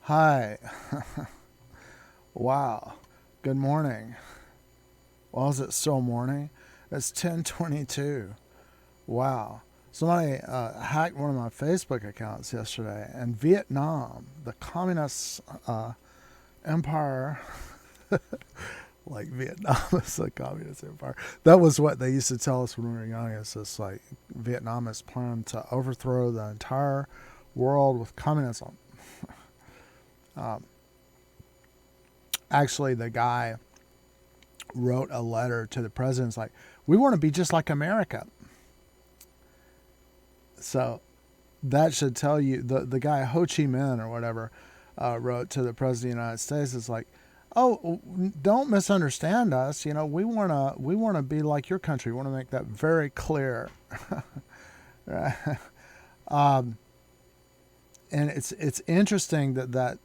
Hi. Wow. Good morning. Well, is it still morning? It's 10:22. Wow. Somebody hacked one of my Facebook accounts yesterday, and Vietnam, the communist empire, like Vietnam is a communist empire. That was what they used to tell us when we were young. It's just like Vietnam is planned to overthrow the entire world with communism. Um, Actually, the guy wrote a letter to the president. It's like, we want to be just like America. So that should tell you the guy Ho Chi Minh or whatever wrote to the president of the United States. It's like, oh, don't misunderstand us. You know, we wanna be like your country. We want to make that very clear. Right? um, and it's interesting that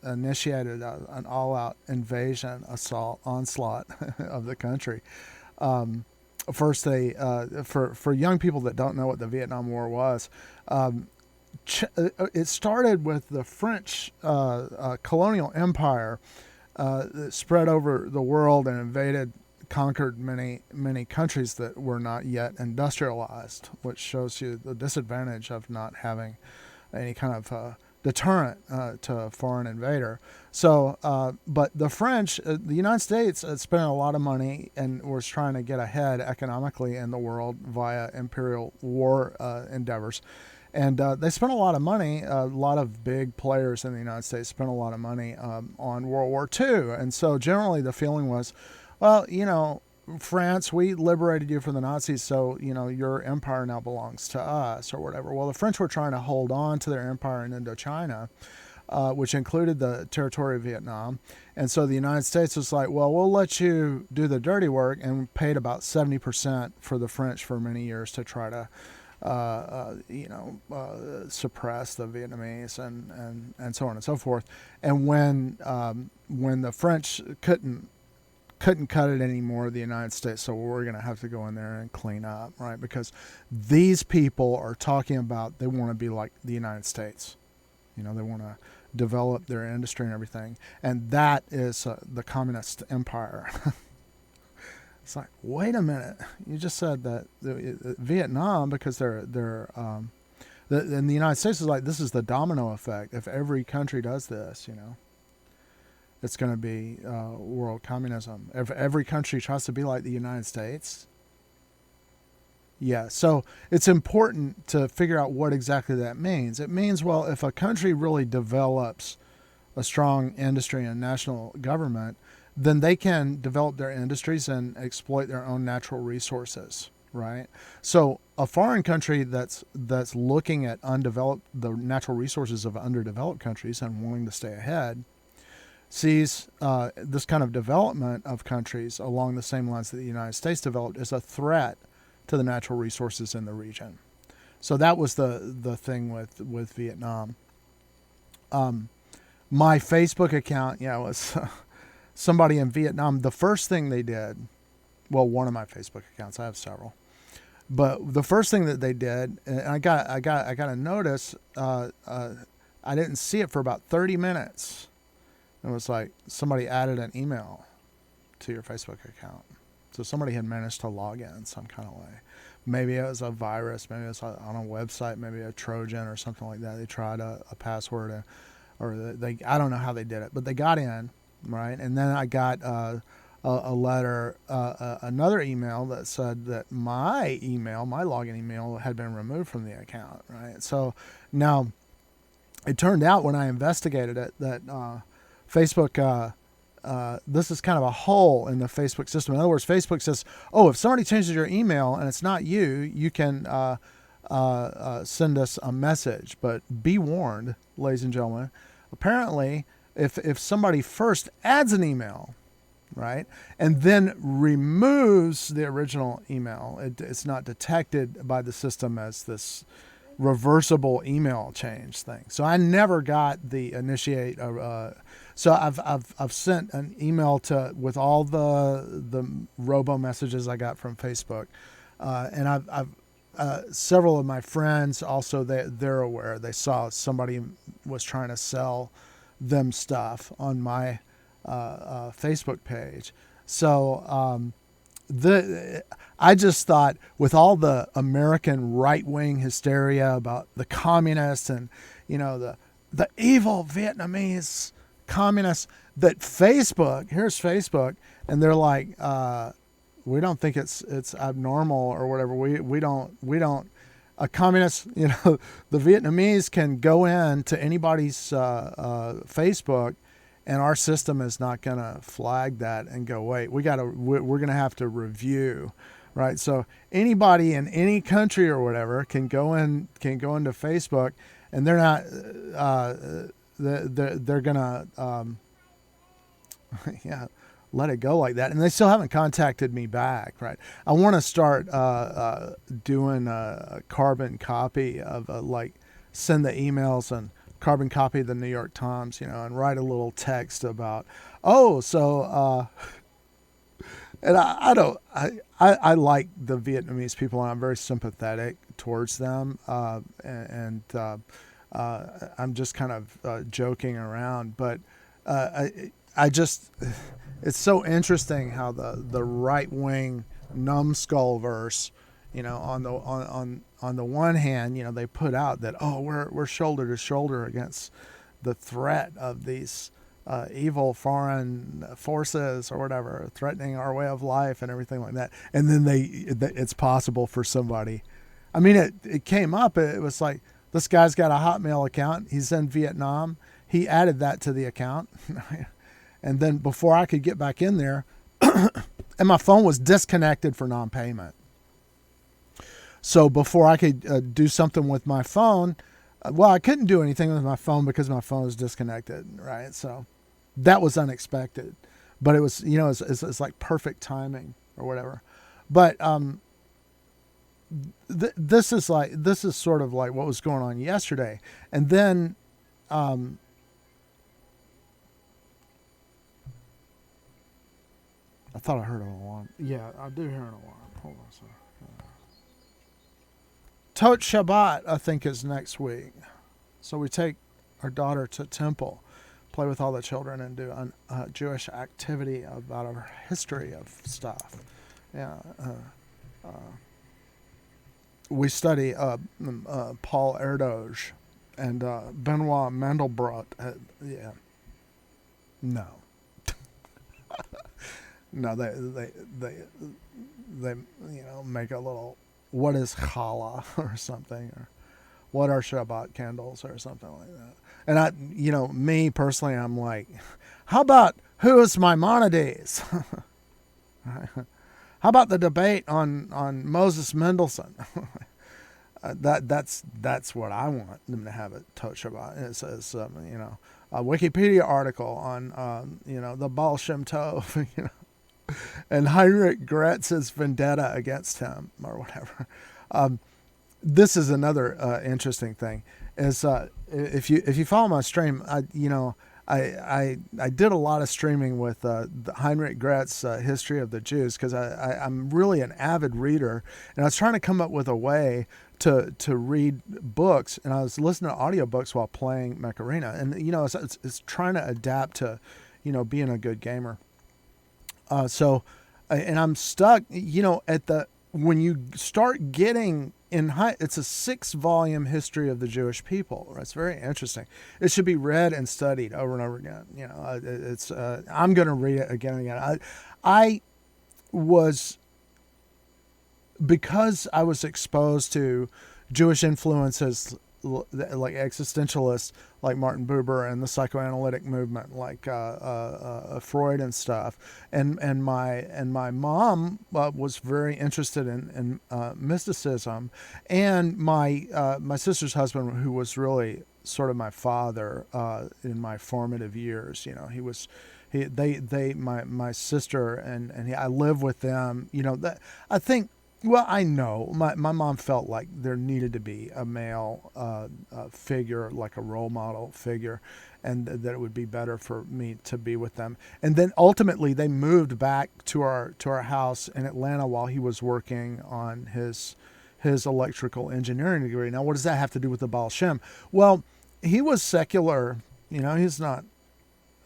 initiated an all out invasion, assault, onslaught of the country. Um, First, they for young people that don't know what the Vietnam War was, um, it started with the French colonial empire that spread over the world and invaded, conquered many countries that were not yet industrialized, which shows you the disadvantage of not having any kind of deterrent to a foreign invader. So, but the French, the United States, spent a lot of money and was trying to get ahead economically in the world via imperial war endeavors. And they spent a lot of money. A lot of big players in the United States spent a lot of money on World War II. And so generally the feeling was, well, France, we liberated you from the Nazis, so your empire now belongs to us, or whatever. Well, the French were trying to hold on to their empire in Indochina, which included the territory of Vietnam, and so the United States was like, well, we'll let you do the dirty work, and paid about 70% for the French for many years to try to, suppress the Vietnamese and so on and so forth. And when the French couldn't cut it anymore, the United States, so we're going to have to go in there and clean up, right? Because these people are talking about they want to be like the United States. They want to develop their industry and everything, and that is the communist empire. It's like, wait a minute, you just said that Vietnam, because and the United States is like, this is the domino effect. If every country does this, it's going to be world communism. If every country tries to be like the United States, yeah. So it's important to figure out what exactly that means. It means, well, if a country really develops a strong industry and national government, then they can develop their industries and exploit their own natural resources, right? So a foreign country that's looking at the natural resources of underdeveloped countries and wanting to stay ahead sees this kind of development of countries along the same lines that the United States developed as a threat to the natural resources in the region. So that was the thing with Vietnam. My Facebook account, was somebody in Vietnam. The first thing they did, well, one of my Facebook accounts, I have several, but the first thing that they did, and I got a notice. I didn't see it for about 30 minutes. It was like somebody added an email to your Facebook account. So somebody had managed to log in some kind of way. Maybe it was a virus, maybe it was on a website, maybe a Trojan or something like that. They tried a password, or I don't know how they did it, but they got in, right? And then I got a letter, another email that said that my login email had been removed from the account, right? So now it turned out when I investigated it that Facebook, this is kind of a hole in the Facebook system. In other words, Facebook says, oh, if somebody changes your email and it's not you, you can send us a message. But be warned, ladies and gentlemen, apparently if somebody first adds an email, right, and then removes the original email, it's not detected by the system as this reversible email change thing. So I never got the initiate. So I've sent an email with all the robo messages I got from Facebook, and several of my friends also, they're aware. They saw somebody was trying to sell them stuff on my Facebook page. So I just thought, with all the American right wing hysteria about the communists and the evil Vietnamese communists, that here's Facebook, and they're like, we don't think it's abnormal or whatever. We don't. A communist, the Vietnamese can go in to anybody's Facebook, and our system is not going to flag that and go, wait, we're going to have to review, right? So anybody in any country or whatever can go into Facebook, and they're not they're going to yeah, let it go like that. And they still haven't contacted me back, right? I want to start doing a carbon copy of send the emails and carbon copy of the New York Times, and write a little text about, and I like the Vietnamese people, and I'm very sympathetic towards them, and I'm just kind of joking around, but I just, it's so interesting how the right wing numbskullverse, on the one hand, they put out that, we're shoulder to shoulder against the threat of these evil foreign forces or whatever, threatening our way of life and everything like that. And then it's possible for somebody. I mean, it came up. It was like, this guy's got a Hotmail account. He's in Vietnam. He added that to the account. And then before I could get back in there, and my phone was disconnected for non-payment. So before I could do something with my phone, I couldn't do anything with my phone because my phone was disconnected, right? So that was unexpected, but it was, it's like perfect timing or whatever. But this is sort of like what was going on yesterday, and then I thought I heard an alarm. Yeah, I do hear an alarm. Hold on a second. Tot Shabbat, I think, is next week. So we take our daughter to temple, play with all the children, and do a Jewish activity about our history of stuff. Yeah. We study Paul Erdoes and Benoit Mandelbrot. Yeah. No. No, they make a little, what is challah or something, or what are Shabbat candles or something like that. And me personally, I'm like, how about who is Maimonides? How about the debate on Moses Mendelssohn? That's what I want them to have at Tot Shabbat. It says, a Wikipedia article on, the Baal Shem Tov, and Heinrich Gratz's vendetta against him or whatever. This is another interesting thing. Is if you follow my stream, I did a lot of streaming with the Heinrich Gratz history of the Jews, because I'm really an avid reader, and I was trying to come up with a way to read books, and I was listening to audiobooks while playing Macarena, and it's trying to adapt to being a good gamer. So I'm stuck, when you start getting it's a 6-volume history of the Jewish people. It's very interesting. It should be read and studied over and over again. I'm going to read it again and again. I was, because I was exposed to Jewish influences like existentialists like Martin Buber and the psychoanalytic movement like Freud and stuff, and my mom was very interested in mysticism, and my sister's husband, who was really sort of my father in my formative years, my sister and I live with them, that I think. Well, I know my mom felt like there needed to be a male figure, like a role model figure, and that it would be better for me to be with them. And then ultimately they moved back to our house in Atlanta while he was working on his his electrical engineering degree. Now, what does that have to do with the Baal Shem? Well, he was secular. He's not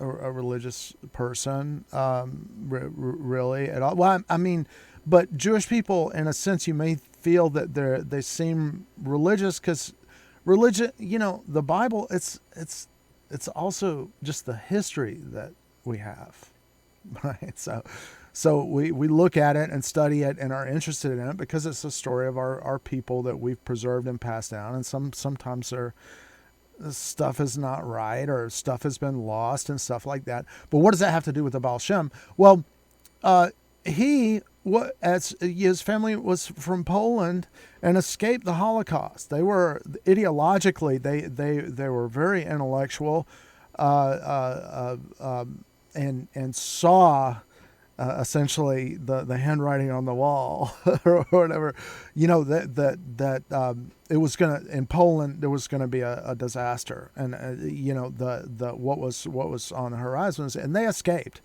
a religious person, really at all. Well, I mean, but Jewish people, in a sense, you may feel that they seem religious because religion, the Bible, it's also just the history that we have, right? So we look at it and study it and are interested in it because it's a story of our people that we've preserved and passed down, and sometimes stuff is not right or stuff has been lost and stuff like that. But what does that have to do with the Baal Shem? Well, his family was from Poland and escaped the Holocaust. They were ideologically, they were very intellectual, and saw essentially the handwriting on the wall or whatever, that it was in Poland there was gonna be a disaster, and what was on the horizons, and they escaped.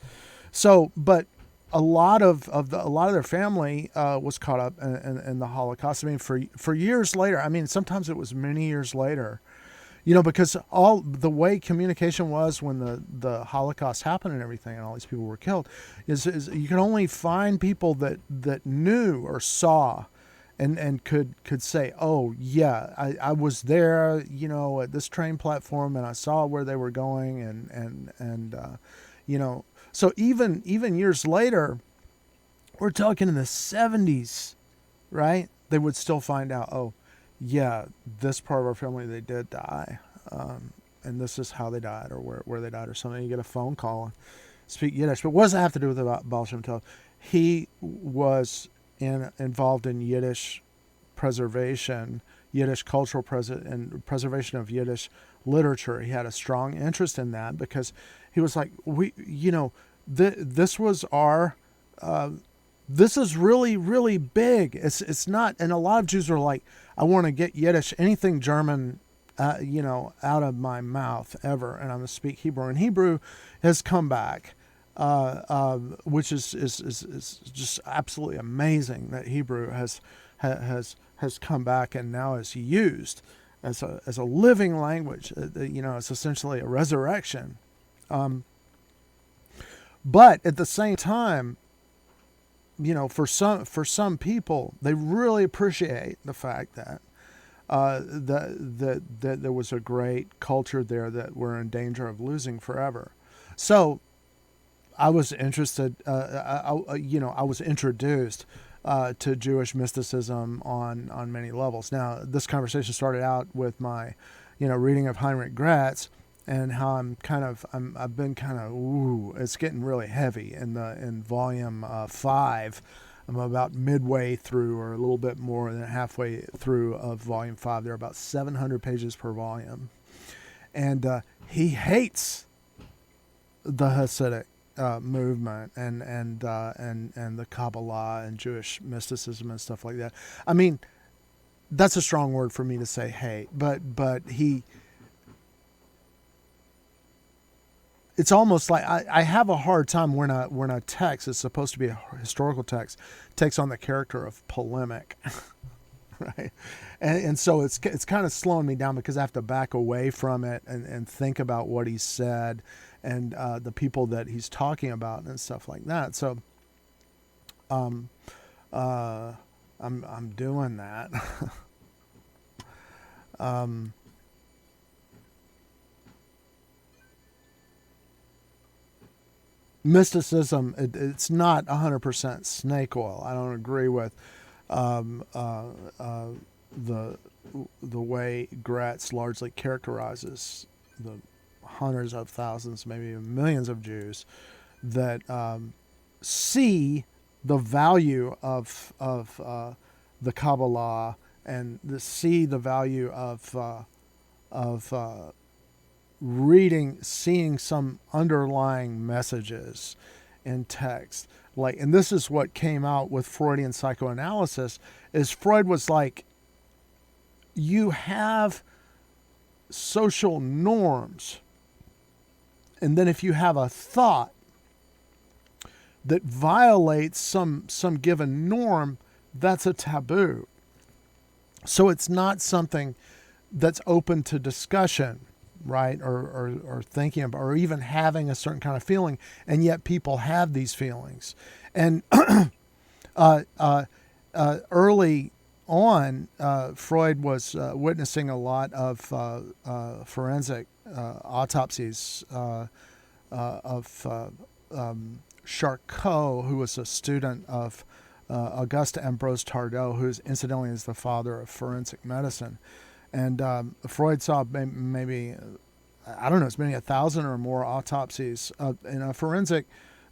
So, but a lot of their family was caught up in the Holocaust. I mean, for years later. I mean, sometimes it was many years later. Because all the way communication was when the Holocaust happened and everything, and all these people were killed, is you can only find people that knew or saw, and could say, oh yeah, I was there, at this train platform, and I saw where they were going, and so even years later, we're talking in the 70s, right? They would still find out, oh, yeah, this part of our family, they did die. And this is how they died, or where they died, or something. You get a phone call and speak Yiddish. But what does that have to do with the Baal Shem Tov? He was involved in Yiddish preservation, Yiddish cultural and preservation of Yiddish literature. He had a strong interest in that because he was like, this was our... this is really, really big. It's not, and a lot of Jews are like, I want to get Yiddish, anything German, out of my mouth ever, and I'm going to speak Hebrew. And Hebrew has come back, which is just absolutely amazing that Hebrew has come back and now is used as a living language. It's essentially a resurrection. But at the same time, for some people, they really appreciate the fact that that there was a great culture there that we're in danger of losing forever. So I was interested. I was introduced to Jewish mysticism on many levels. Now, this conversation started out with my, reading of Heinrich Gratz, and how I've been it's getting really heavy in volume 5. I'm about midway through, or a little bit more than halfway through of volume 5. There are about 700 pages per volume, and he hates the Hasidic movement and the Kabbalah and Jewish mysticism and stuff like that. I mean, that's a strong word for me to say hate, but he. It's almost like I have a hard time when a text is supposed to be a historical text takes on the character of polemic, right? And so it's kind of slowing me down because I have to back away from it and think about what he said and the people that he's talking about and stuff like that. So I'm doing that. Mysticism, it's not 100% snake oil. I don't agree with the way Gratz largely characterizes the hundreds of thousands, maybe even millions of Jews that see the value of the Kabbalah and see the value of reading, seeing some underlying messages in text. And this is what came out with Freudian psychoanalysis, is Freud was like, you have social norms, and then if you have a thought that violates some given norm, that's a taboo. So it's not something that's open to discussion, right? Or thinking about, or even having a certain kind of feeling. And yet people have these feelings. And early on, Freud was witnessing a lot of forensic autopsies of Charcot, who was a student of Auguste Ambrose Tardeau, who incidentally is the father of forensic medicine. And Freud saw maybe, I don't know, as many 1,000 or more autopsies. In a forensic,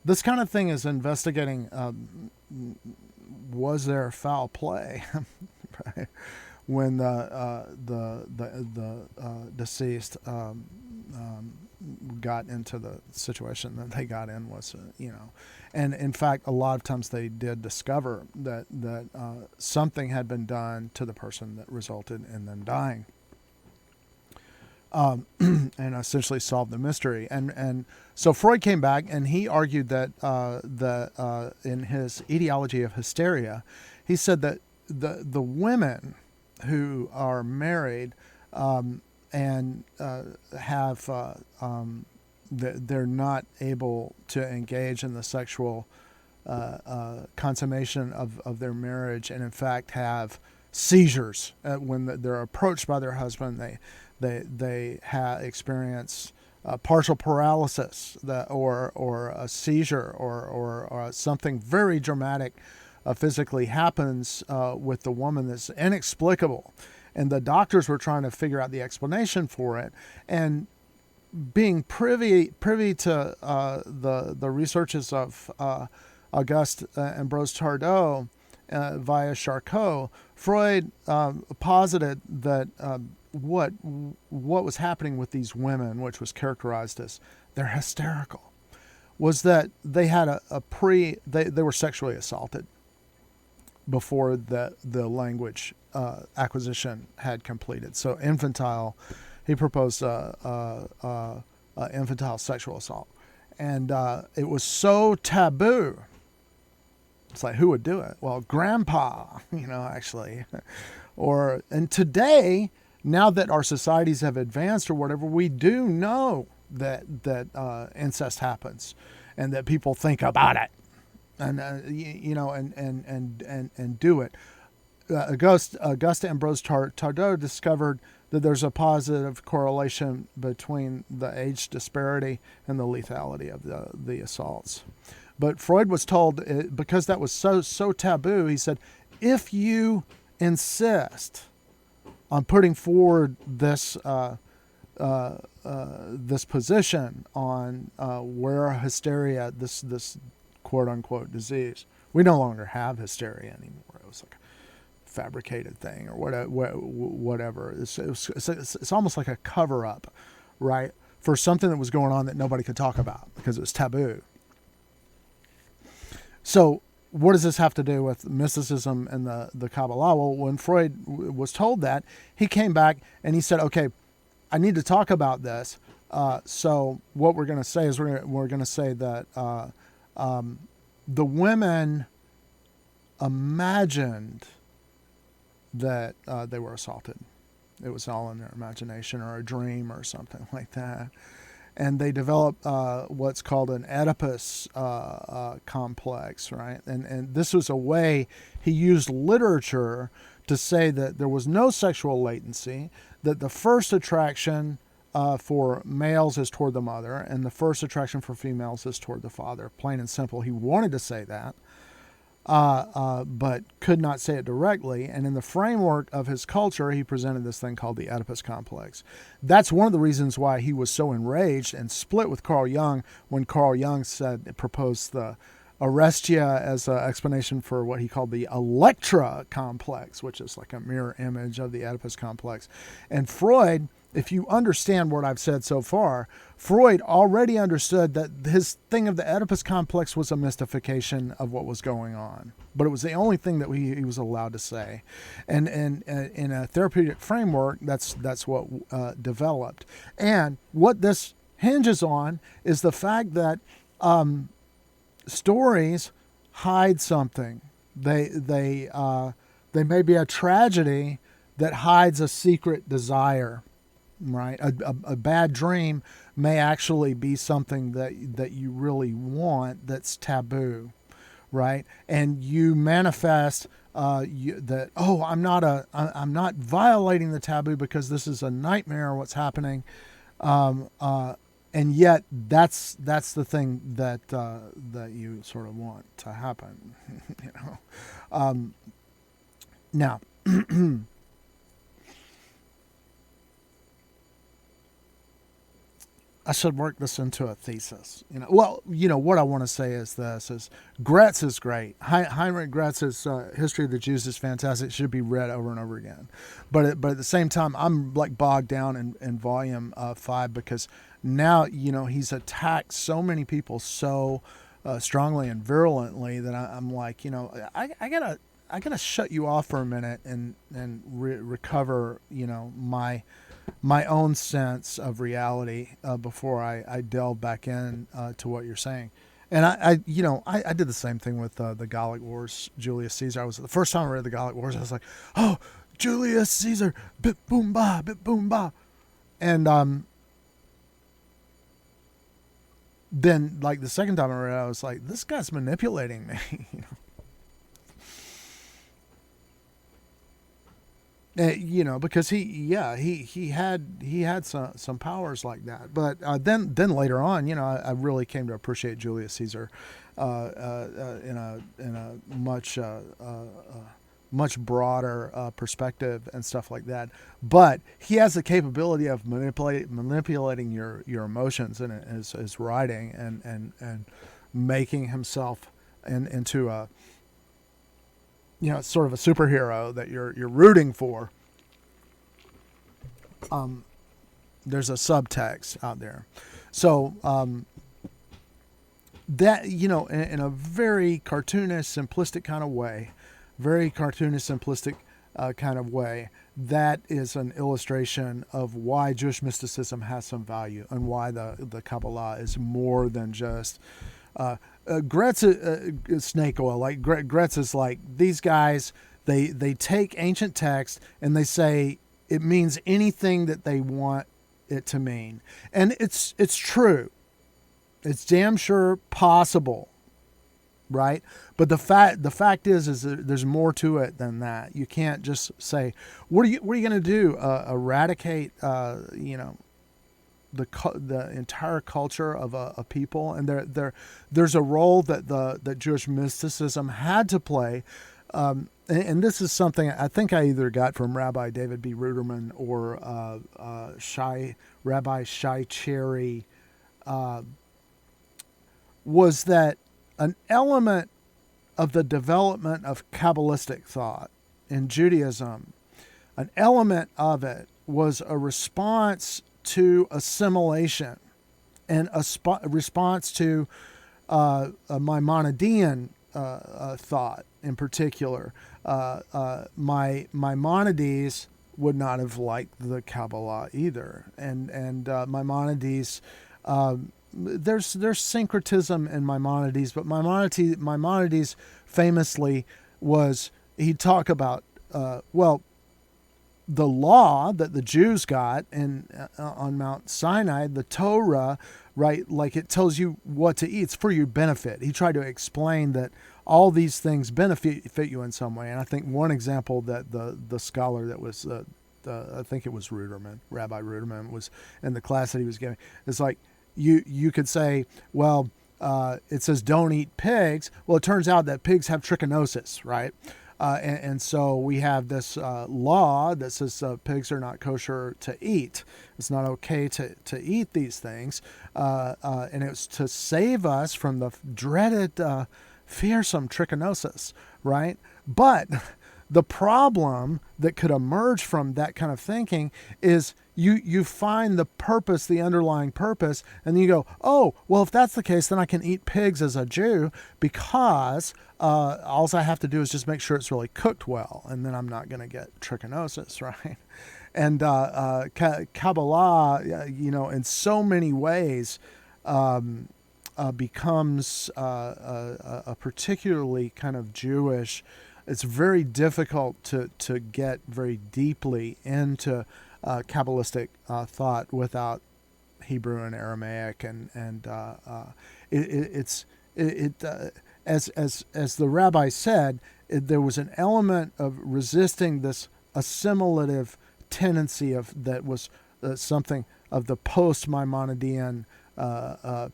this kind of thing is investigating, was there foul play? Right? When the deceased got into the situation that they got in was, and in fact, a lot of times they did discover that something had been done to the person that resulted in them dying, and essentially solved the mystery. And so Freud came back and he argued that in his etiology of hysteria, he said that the women who are married and have they're not able to engage in the sexual consummation of their marriage, and in fact have seizures when they're approached by their husband. They experience partial paralysis, or a seizure, or something very dramatic physically happens with the woman that's inexplicable. And the doctors were trying to figure out the explanation for it. And being privy to the researches of Auguste Ambrose Tardeau via Charcot, Freud posited that what was happening with these women, which was characterized as they're hysterical, was that they had they were sexually assaulted before the language acquisition had completed. So infantile, he proposed infantile sexual assault. And it was so taboo. It's like, who would do it? Well, grandpa, actually. And today, now that our societies have advanced or whatever, we do know that incest happens and that people think about it. And and do it. Auguste Ambrose Tardeau discovered that there's a positive correlation between the age disparity and the lethality of the assaults. But Freud was told, because that was so taboo, he said, if you insist on putting forward this this position on where hysteria, this quote unquote disease. We no longer have hysteria anymore. It was like a fabricated thing or whatever. It's almost like a cover up, right, for something that was going on that nobody could talk about because it was taboo. So what does this have to do with mysticism and the Kabbalah? Well, when Freud was told that, he came back and he said, okay, I need to talk about this. So what we're going to say is we're going to say that the women imagined that they were assaulted. It was all in their imagination or a dream or something like that. And they developed what's called an Oedipus complex, right? And this was a way he used literature to say that there was no sexual latency, that the first attraction for males is toward the mother, and the first attraction for females is toward the father. Plain and simple. He wanted to say that, but could not say it directly. And in the framework of his culture, he presented this thing called the Oedipus complex. That's one of the reasons why he was so enraged and split with Carl Jung when Carl Jung proposed the Arestia as an explanation for what he called the Electra complex, which is like a mirror image of the Oedipus complex. And Freud, if you understand what I've said so far, Freud already understood that his thing of the Oedipus complex was a mystification of what was going on. But it was the only thing that he was allowed to say. And in a therapeutic framework, that's what developed. And what this hinges on is the fact that stories hide something. They may be a tragedy, that hides a secret desire, right? A bad dream may actually be something that you really want that's taboo, right? And you manifest that, oh, I'm not violating the taboo because this is a nightmare what's happening, um, uh, and yet that's the thing that you sort of want to happen, you know. Now, I should work this into a thesis. Well, what I want to say is this: is Gretz is great. Heinrich Gretz's History of the Jews is fantastic. It should be read over and over again. But at the same time, I'm like bogged down in volume 5 because now he's attacked so many people so strongly and virulently that I'm like, I gotta shut you off for a minute and recover my own sense of reality before I delve back in to what you're saying. And I did the same thing with the Gallic Wars, Julius Caesar. The first time I read the Gallic Wars, I was like, oh, Julius Caesar, bit boom ba, bit boom ba. And then like the second time I read it, I was like, this guy's manipulating me. Because he had some powers like that. But then later on, I really came to appreciate Julius Caesar in a much broader perspective and stuff like that. But he has the capability of manipulating your emotions in his writing and making himself into a sort of a superhero that you're rooting for. There's a subtext out there. So that, in a very cartoonish, simplistic kind of way, that is an illustration of why Jewish mysticism has some value and why the Kabbalah is more than just Gretz snake oil. Like Gretz is like, these guys, they take ancient text and they say it means anything that they want it to mean, and it's true. It's damn sure possible, right? But the fact is that there's more to it than that. You can't just say, what are you going to do? Eradicate the entire culture of a people, and there's a role that Jewish mysticism had to play, and this is something I think I either got from Rabbi David B. Ruderman or Rabbi Shai Cherry, was that an element of the development of Kabbalistic thought in Judaism, an element of it was a response to assimilation and a response to a Maimonidean thought in particular. Maimonides would not have liked the Kabbalah either, and Maimonides, there's syncretism in Maimonides, but Maimonides famously he'd talk about the law that the Jews got on Mount Sinai, the Torah, right? Like it tells you what to eat. It's for your benefit. He tried to explain that all these things benefit you in some way. And I think one example that the scholar that was, I think it was Ruderman, Rabbi Ruderman, was in the class that he was giving. It's like you could say, well, it says don't eat pigs. Well, it turns out that pigs have trichinosis, right? And so we have this law that says pigs are not kosher to eat. It's not okay to eat these things. And it's to save us from the dreaded, fearsome trichinosis, right? But the problem that could emerge from that kind of thinking is you find the purpose, the underlying purpose, and you go, oh, well, if that's the case, then I can eat pigs as a Jew because all I have to do is just make sure it's really cooked well, and then I'm not going to get trichinosis, right? And Kabbalah, in so many ways becomes a particularly kind of Jewish it's very difficult to get very deeply into Kabbalistic thought without Hebrew and Aramaic, and it's as the rabbi said, there was an element of resisting this assimilative tendency of that was something of the post-Maimonidean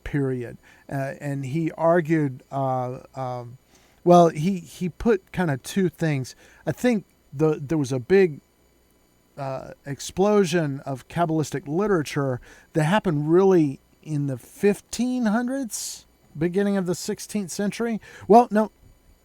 period, and he argued. Well, he put kind of two things. I think there was a big explosion of Kabbalistic literature that happened really in the 1500s, beginning of the 16th century. Well, no,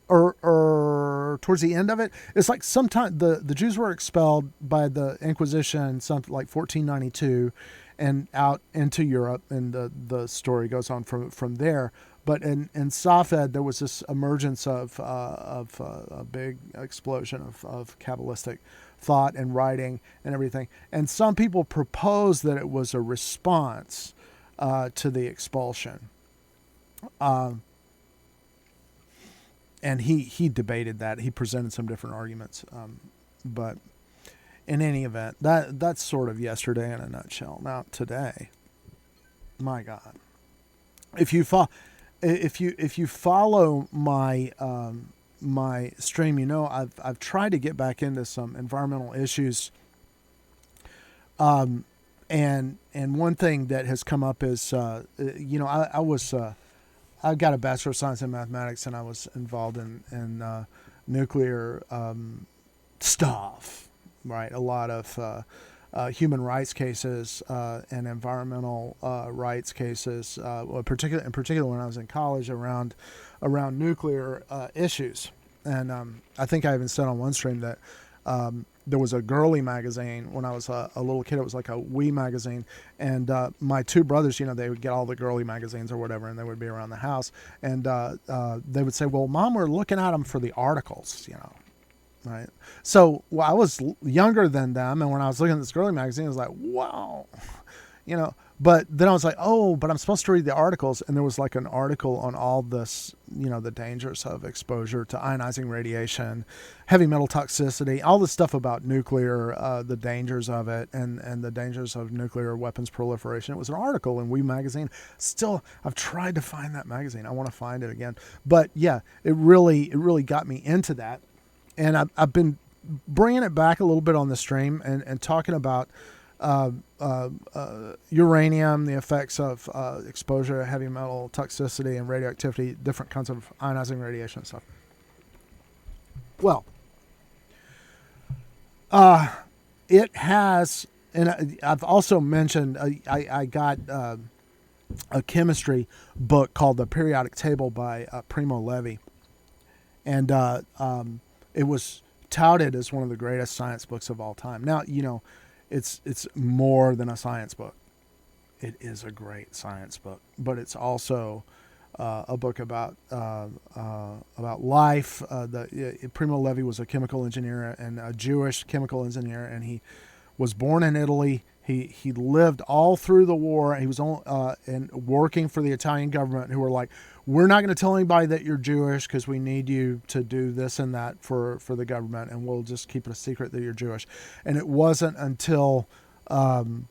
or towards the end of it. It's like sometime the Jews were expelled by the Inquisition, something like 1492, and out into Europe, and the story goes on from there. But in Safed, there was this emergence of a big explosion of Kabbalistic thought and writing and everything. And some people propose that it was a response to the expulsion. And he debated that. He presented some different arguments. But in any event, that's sort of yesterday in a nutshell. Now today, my God, if you follow my my stream, you know I've tried to get back into some environmental issues. And one thing that has come up is you know I got a Bachelor of Science in Mathematics, and I was involved in nuclear stuff, right? A lot of human rights cases and environmental rights cases, in particular when I was in college around nuclear issues. And I think I even said on one stream that there was a girly magazine when I was a little kid. It was like a Wee magazine, and my two brothers, you know, they would get all the girly magazines or whatever, and they would be around the house, and they would say, "Well, Mom, we're looking at them for the articles," you know. Right. So I was younger than them, and when I was looking at this girly magazine, I was like, wow, you know. But then I was like, oh, but I'm supposed to read the articles, and there was like an article on all this, you know, the dangers of exposure to ionizing radiation, heavy metal toxicity, all this stuff about nuclear, the dangers of it, and the dangers of nuclear weapons proliferation. It was an article in Wee magazine. Still, I've tried to find that magazine. I want to find it again. But yeah, it really got me into that. And I've been bringing it back a little bit on the stream and talking about uranium, the effects of exposure to heavy metal toxicity and radioactivity, different kinds of ionizing radiation and stuff. Well, it has, and I've also mentioned, I got a chemistry book called The Periodic Table by Primo Levi. And it was touted as one of the greatest science books of all time. Now, you know, it's more than a science book. It is a great science book, but it's also a book about life. Primo Levi was a chemical engineer and a Jewish chemical engineer, and he was born in Italy. He lived all through the war. He was and working for the Italian government, who were like, we're not going to tell anybody that you're Jewish because we need you to do this and that for the government, and we'll just keep it a secret that you're Jewish. And it wasn't until the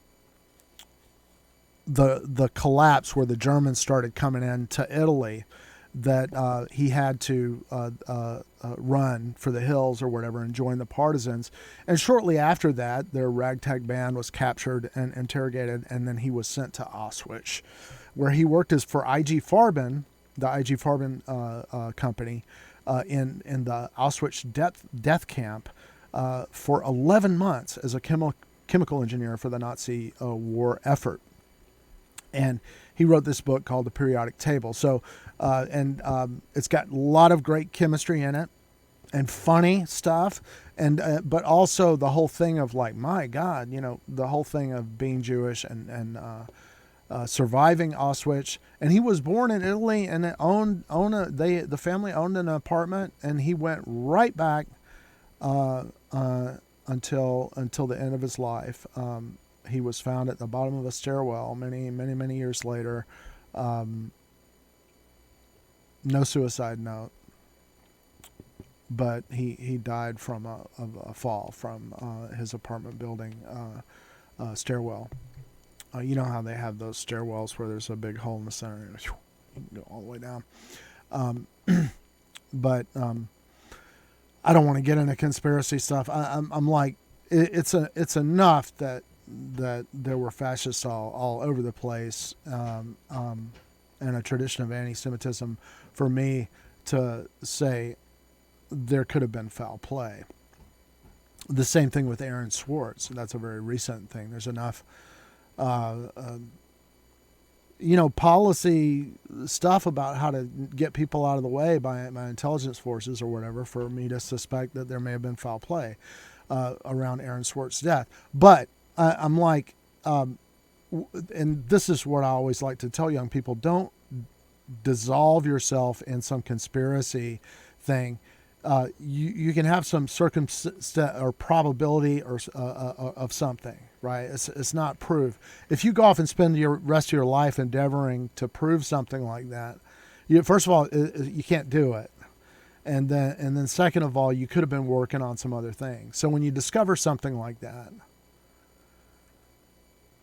collapse, where the Germans started coming into Italy, that he had to run for the hills or whatever and join the partisans. And shortly after that, their ragtag band was captured and interrogated, and then he was sent to Auschwitz, where he worked for IG Farben, the IG Farben company, in the Auschwitz death camp for 11 months as a chemical engineer for the Nazi war effort. And he wrote this book called The Periodic Table. So, it's got a lot of great chemistry in it, and funny stuff, and but also the whole thing of like, my God, you know, the whole thing of being Jewish and surviving Auschwitz. And he was born in Italy, and the family owned an apartment, and he went right back until the end of his life. He was found at the bottom of a stairwell many years later. No suicide note. but he died from a fall from his apartment building stairwell. You know how they have those stairwells where there's a big hole in the center and you can go all the way down. But I don't want to get into conspiracy stuff. I'm like, it's enough that there were fascists all over the place, and a tradition of anti-Semitism for me to say there could have been foul play. The same thing with Aaron Swartz. That's a very recent thing. There's enough, policy stuff about how to get people out of the way by intelligence forces or whatever for me to suspect that there may have been foul play around Aaron Swartz's death. But I'm like, and this is what I always like to tell young people: don't dissolve yourself in some conspiracy thing. You can have some circumstance or probability or of something, right? It's not proof. If you go off and spend your rest of your life endeavoring to prove something like that, first of all, you can't do it, and then second of all, you could have been working on some other things. So when you discover something like that,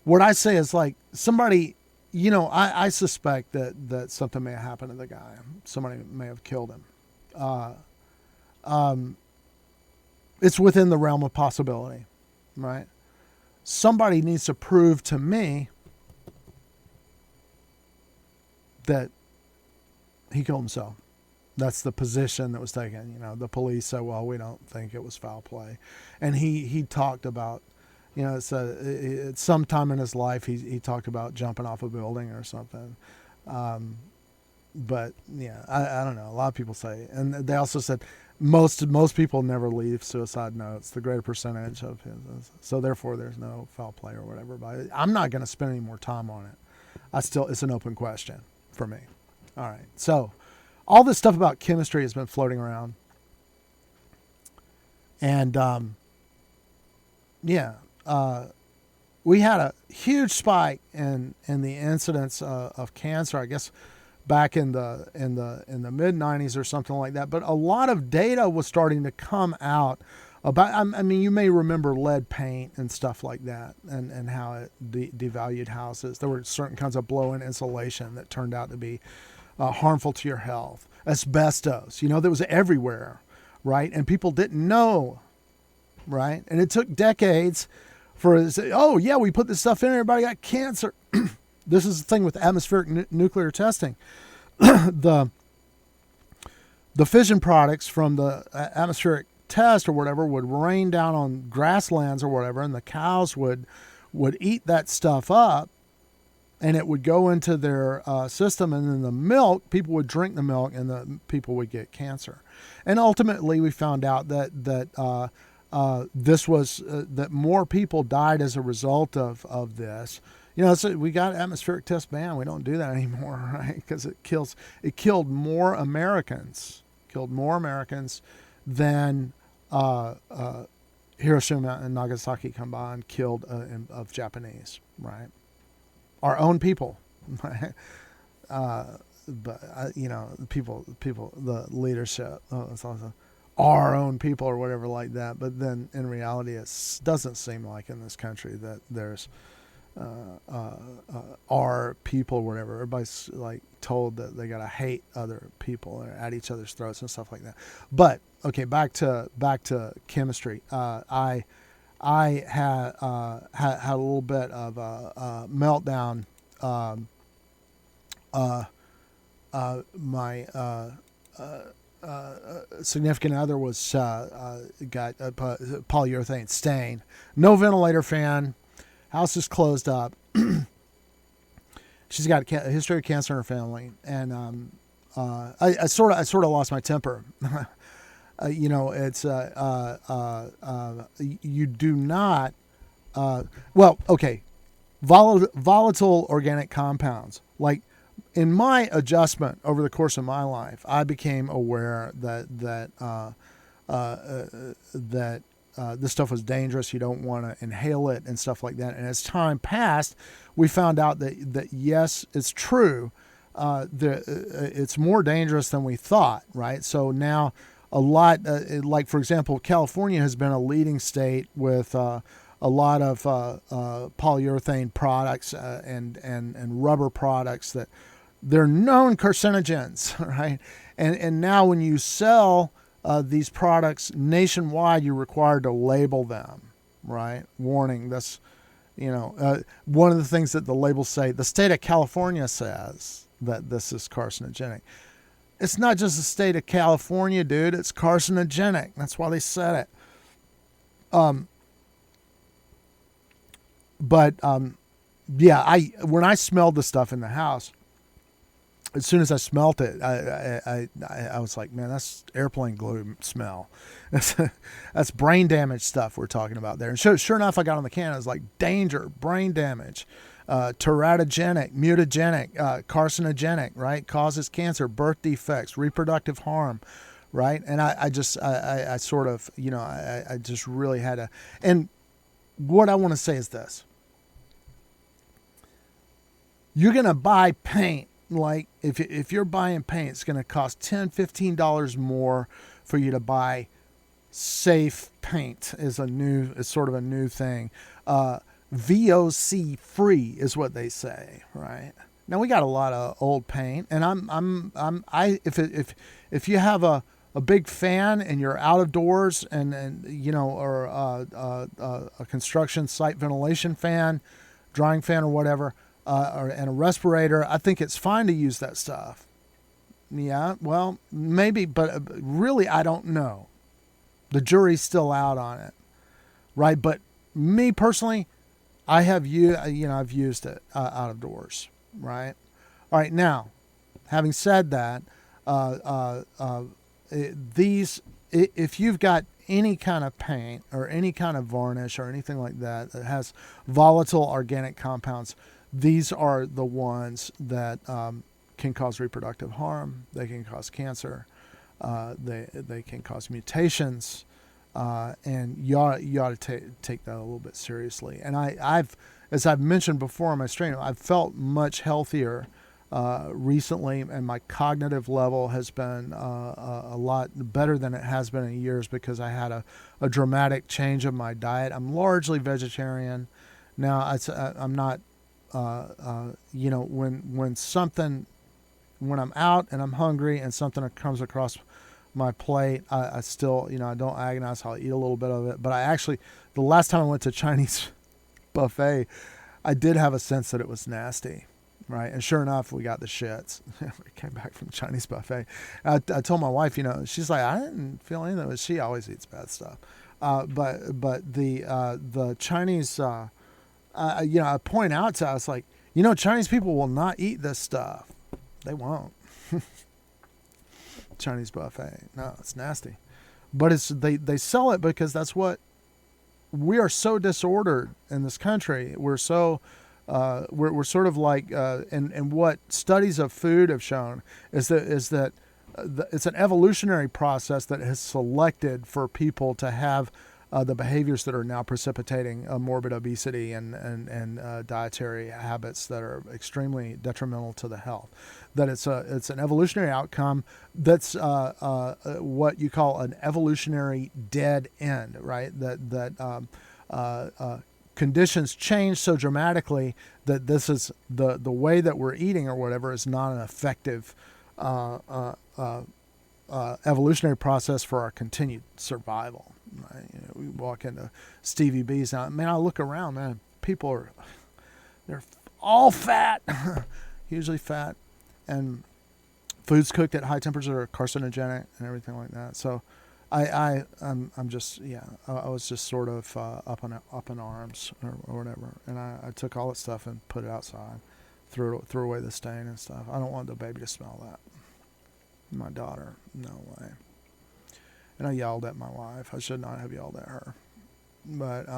what I say is like somebody, I suspect that something may have happened to the guy. Somebody may have killed him. It's within the realm of possibility, right? Somebody needs to prove to me that he killed himself. That's the position that was taken. The police said, well, we don't think it was foul play. And he talked about, it's sometime in his life he talked about jumping off a building or something. But yeah, I don't know. A lot of people say, and they also said most people never leave suicide notes. The greater percentage of his, so therefore there's no foul play or whatever. But I'm not going to spend any more time on it. It's an open question for me. All right. So all this stuff about chemistry has been floating around, and we had a huge spike in the incidence of cancer, I guess, back in the mid 90s or something like that. But a lot of data was starting to come out about, I mean, you may remember lead paint and stuff like that, and how it devalued houses. There were certain kinds of blow-in insulation that turned out to be harmful to your health. Asbestos, that was everywhere, right? And people didn't know, right? And it took decades for it to say, oh yeah, we put this stuff in, everybody got cancer. This is the thing with atmospheric nuclear testing. The fission products from the atmospheric test or whatever would rain down on grasslands or whatever, and the cows would eat that stuff up, and it would go into their system, and then the milk, people would drink the milk, and the people would get cancer. And ultimately, we found out that this was that more people died as a result of this. So we got atmospheric test ban. We don't do that anymore, right? Because it killed more Americans, than Hiroshima and Nagasaki combined killed of Japanese, right? Our own people, right? But people, the leadership, it's also our own people or whatever like that. But then in reality, it doesn't seem like in this country that there's our people or whatever. Everybody's like told that they gotta hate other people or at each other's throats and stuff like that. But okay, back to chemistry. I had a little bit of a meltdown. My significant other was got a polyurethane stain. No ventilator fan. House is closed up. She's got a history of cancer in her family, and I sort of lost my temper. It's you do not. Volatile organic compounds. Like in my adjustment over the course of my life, I became aware that this stuff was dangerous. You don't want to inhale it and stuff like that. And as time passed, we found out that yes, it's true. It's more dangerous than we thought, right? So now a lot, like for example, California has been a leading state with a lot of polyurethane products and rubber products that they're known carcinogens, right? And now when you sell these products nationwide, you're required to label them, right? Warning, this, one of the things that the labels say, the state of California says that this is carcinogenic. It's not just the state of California, dude. It's carcinogenic. That's why they said it. But yeah, when I smelled the stuff in the house, as soon as I smelt it, I was like, man, that's airplane glue smell. That's brain damage stuff we're talking about there. And sure enough, I got on the can. I was like, danger, brain damage, teratogenic, mutagenic, carcinogenic, right? Causes cancer, birth defects, reproductive harm, right? And I just sort of, I just really had to. And what I want to say is this. You're going to buy paint. Like if you're buying paint, it's going to cost $10, $15 more for you to buy safe paint. Is sort of a new thing. VOC free is what they say, right? Now we got a lot of old paint, and if you have a big fan and you're out of doors or a construction site ventilation fan, drying fan or whatever. And a respirator, I think it's fine to use that stuff. Yeah, well, maybe, but really, I don't know. The jury's still out on it, right? But me personally, I've used it out of doors, right? All right, now, having said that, if you've got any kind of paint or any kind of varnish or anything like that that has volatile organic compounds, these are the ones that can cause reproductive harm. They can cause cancer. They can cause mutations, and you ought to take that a little bit seriously. And as I've mentioned before on my stream, I've felt much healthier recently, and my cognitive level has been a lot better than it has been in years because I had a dramatic change of my diet. I'm largely vegetarian now. I'm not. When I'm out and I'm hungry and something comes across my plate, I still, I don't agonize. I'll eat a little bit of it. But the last time I went to Chinese buffet, I did have a sense that it was nasty, right? And sure enough, we got the shits. We came back from Chinese buffet. I told my wife, she's like, I didn't feel anything. But she always eats bad stuff. But the Chinese. I point out to us, like, Chinese people will not eat this stuff. They won't. Chinese buffet. No, it's nasty. But they sell it because that's what we are so disordered in this country. We're so we're sort of like and what studies of food have shown is that it's an evolutionary process that has selected for people to have the behaviors that are now precipitating morbid obesity and dietary habits that are extremely detrimental to the health. That it's an evolutionary outcome that's what you call an evolutionary dead end, right? That conditions change so dramatically that this is the way that we're eating or whatever is not an effective evolutionary process for our continued survival. Right? We walk into Stevie B's now. Man, I look around, man. People they're all fat, hugely fat, and foods cooked at high temperatures are carcinogenic and everything like that. So, I'm just I was just sort of up in arms or whatever, and I took all that stuff and put it outside, threw away the stain and stuff. I don't want the baby to smell that. My daughter, no way. And I yelled at my wife. I should not have yelled at her, but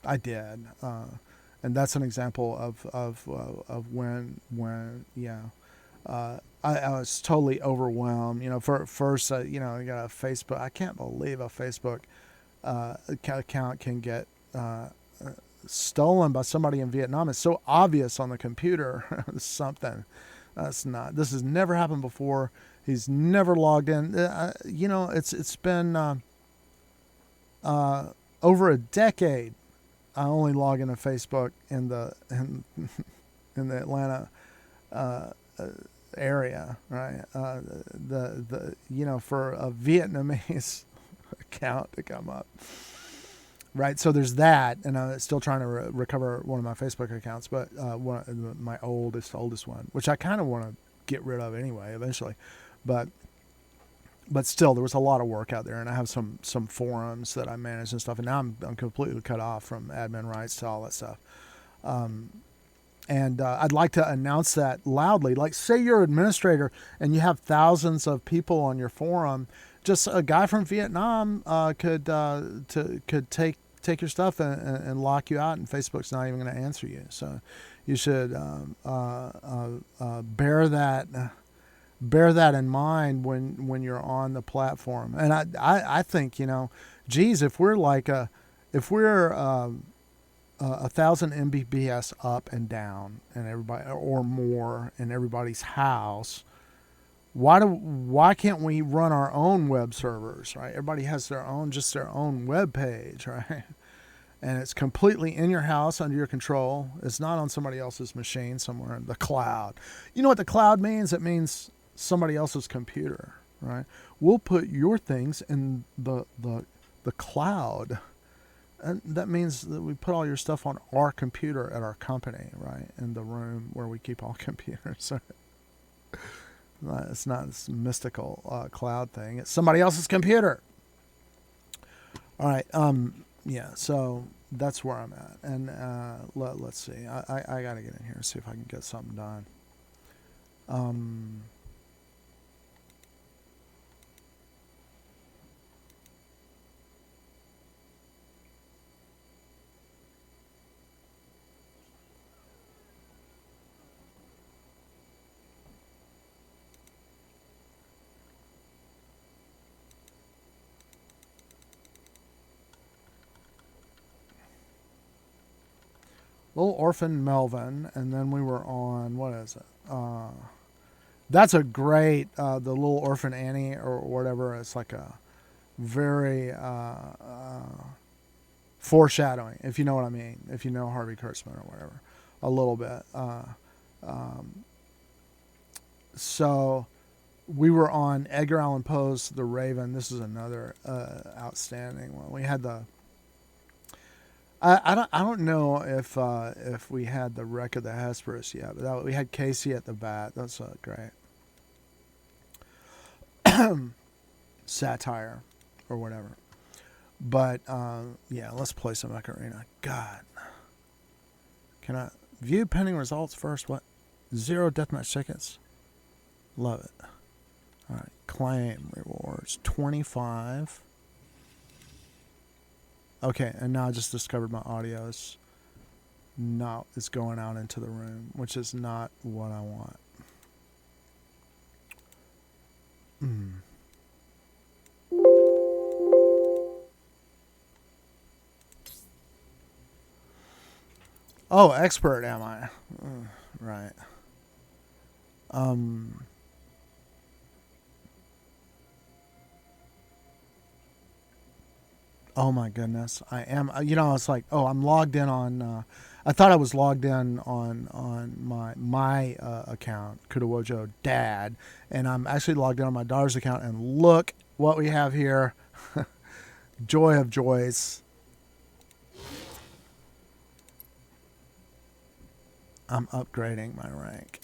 I did, and that's an example of when I was totally overwhelmed. For first, I got a Facebook. I can't believe a Facebook account can get stolen by somebody in Vietnam. It's so obvious on the computer. Something. This has never happened before. He's never logged in. You know, it's been over a decade. I only log into Facebook in in the Atlanta uh, area, right? The you know, for a Vietnamese account to come up, right? So there's that, and I'm still trying to recover one of my Facebook accounts, but my oldest one, which I kind of want to get rid of anyway eventually, but still there was a lot of work out there, and I have some forums that I manage and stuff, and now I'm completely cut off from admin rights to all that stuff. And I'd like to announce that loudly. Like, say you're an administrator and you have thousands of people on your forum. Just a guy from Vietnam could take your stuff and lock you out, and Facebook's not even going to answer you. So you should bear that in mind when you're on the platform. And I think, you know, geez, if we're 1,000 Mbps up and down, and everybody, or more, in everybody's house, why can't we run our own web servers, right? Everybody has their own web page, right? And it's completely in your house, under your control. It's not on somebody else's machine somewhere in the cloud. You know what the cloud means? It means somebody else's computer, right? We'll put your things in the cloud. And that means that we put all your stuff on our computer at our company, right? In the room where we keep all computers. So it's not this mystical cloud thing. It's somebody else's computer. All right. Yeah. So that's where I'm at. And let's see. I got to get in here and see if I can get something done. Little Orphan Melvin, and then we were on, what is it? That's a great, the Little Orphan Annie or whatever. It's like a very foreshadowing, if you know what I mean, if you know Harvey Kurtzman or whatever, a little bit. So we were on Edgar Allan Poe's The Raven. This is another outstanding one. We had I don't know if we had the Wreck of the Hesperus yet, but we had Casey at the bat. That's great. Satire or whatever. But yeah, let's play some Macarena. God, can I view pending results first? What? 0 deathmatch tickets. Love it. All right, claim rewards 25. Okay, and now I just discovered my audio is going out into the room, which is not what I want. Oh, expert am I? Right. Oh my goodness, I am. You know, it's like, oh, I'm logged in on. I thought I was logged in on my account, Kudawojo Dad, and I'm actually logged in on my daughter's account. And look what we have here, joy of joys. I'm upgrading my rank.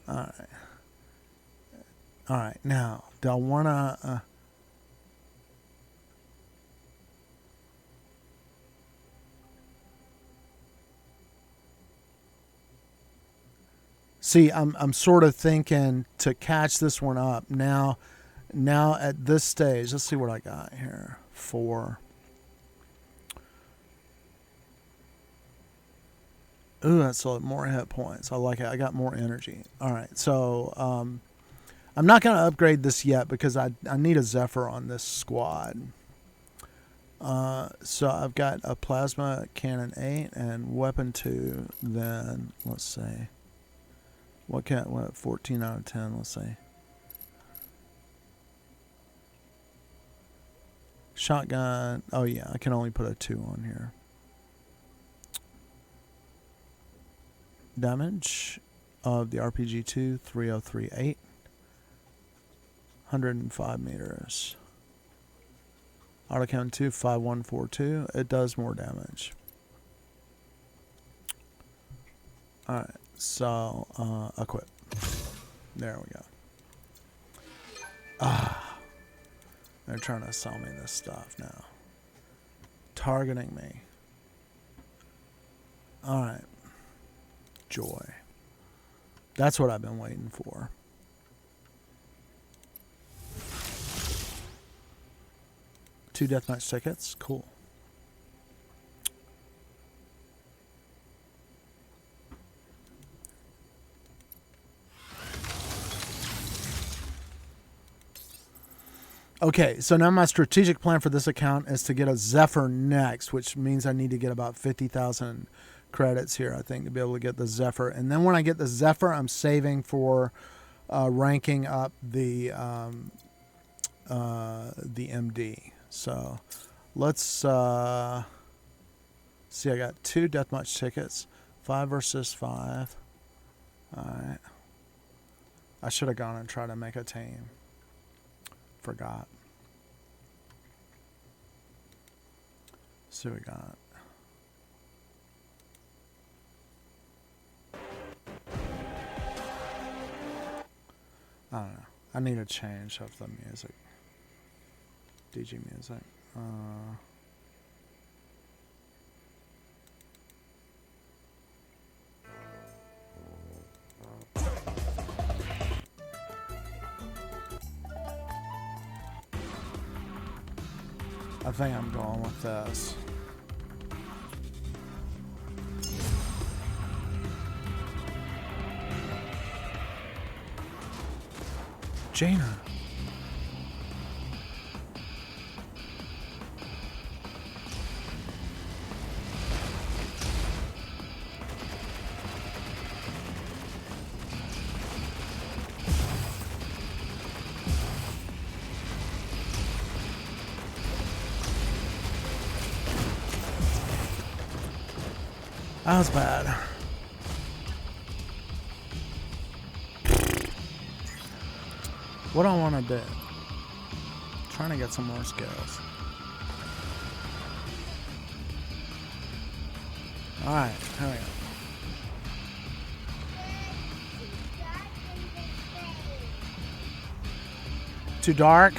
All right. All right. Now, do I wanna? See, I'm sort of thinking to catch this one up now. Now at this stage, let's see what I got here. 4. Ooh, that's more hit points. I like it. I got more energy. All right, so I'm not going to upgrade this yet because I need a Zephyr on this squad. So I've got a Plasma Cannon 8 and Weapon 2. Then let's see. What 14 out of 10, let's say. Shotgun. Oh yeah, I can only put a 2 on here. Damage of the RPG-2, 3038. 105 meters. Autocannon 2, 5142. It does more damage. Alright, so equip. There we go. They're trying to sell me this stuff now. Targeting me. Alright. Joy. That's what I've been waiting for. Two deathmatch tickets. Cool. Okay, so now my strategic plan for this account is to get a Zephyr next, which means I need to get about 50,000 credits here, I think, to be able to get the Zephyr. And then when I get the Zephyr, I'm saving for ranking up the MD. So let's see. I got 2 deathmatch tickets, 5 versus 5. All right. I should have gone and tried to make a team. Forgot. See what we got. I don't know. I need a change of the music. DG music. I think I'm going with this. Jaina. That was bad. What do I want to do? Trying to get some more skills. Alright, here we go. Too dark?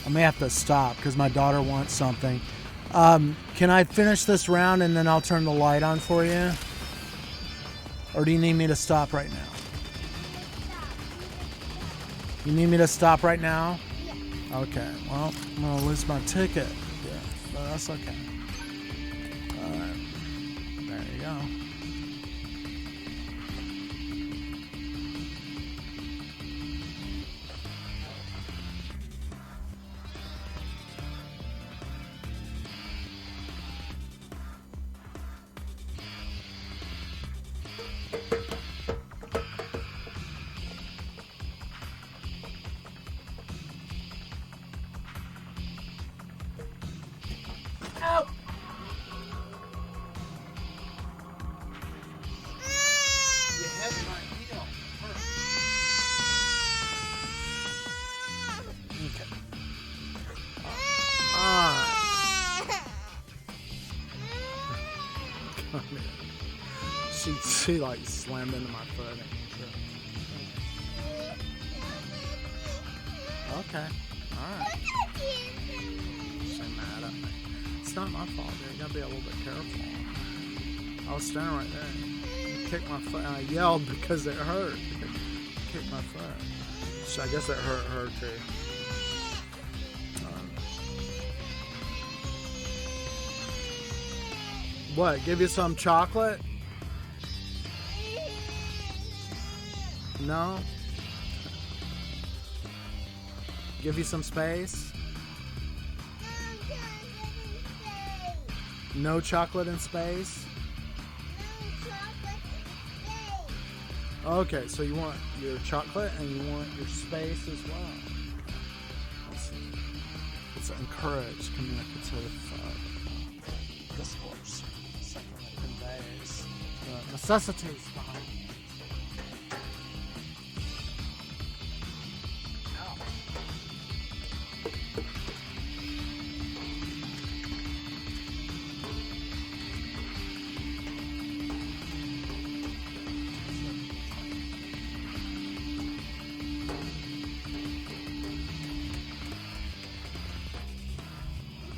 I may have to stop because my daughter wants something. Can I finish this round and then I'll turn the light on for you? Or do you need me to stop right now? You need me to stop right now? Yeah. Okay, well, I'm going to lose my ticket. Yeah, but that's okay. Alright. There you go. She like slammed into my foot. Okay. Alright. She's mad at me. It's not my fault, dude. You gotta be a little bit careful. I was standing right there. You kicked my foot. And I yelled because it hurt. Kicked my foot. So I guess it hurt her too. What? Give you some chocolate? No? Give you some space? No chocolate in space? Okay, so you want your chocolate and you want your space as well. Let's encourage communicative discourse. Something that conveys the necessities behind it.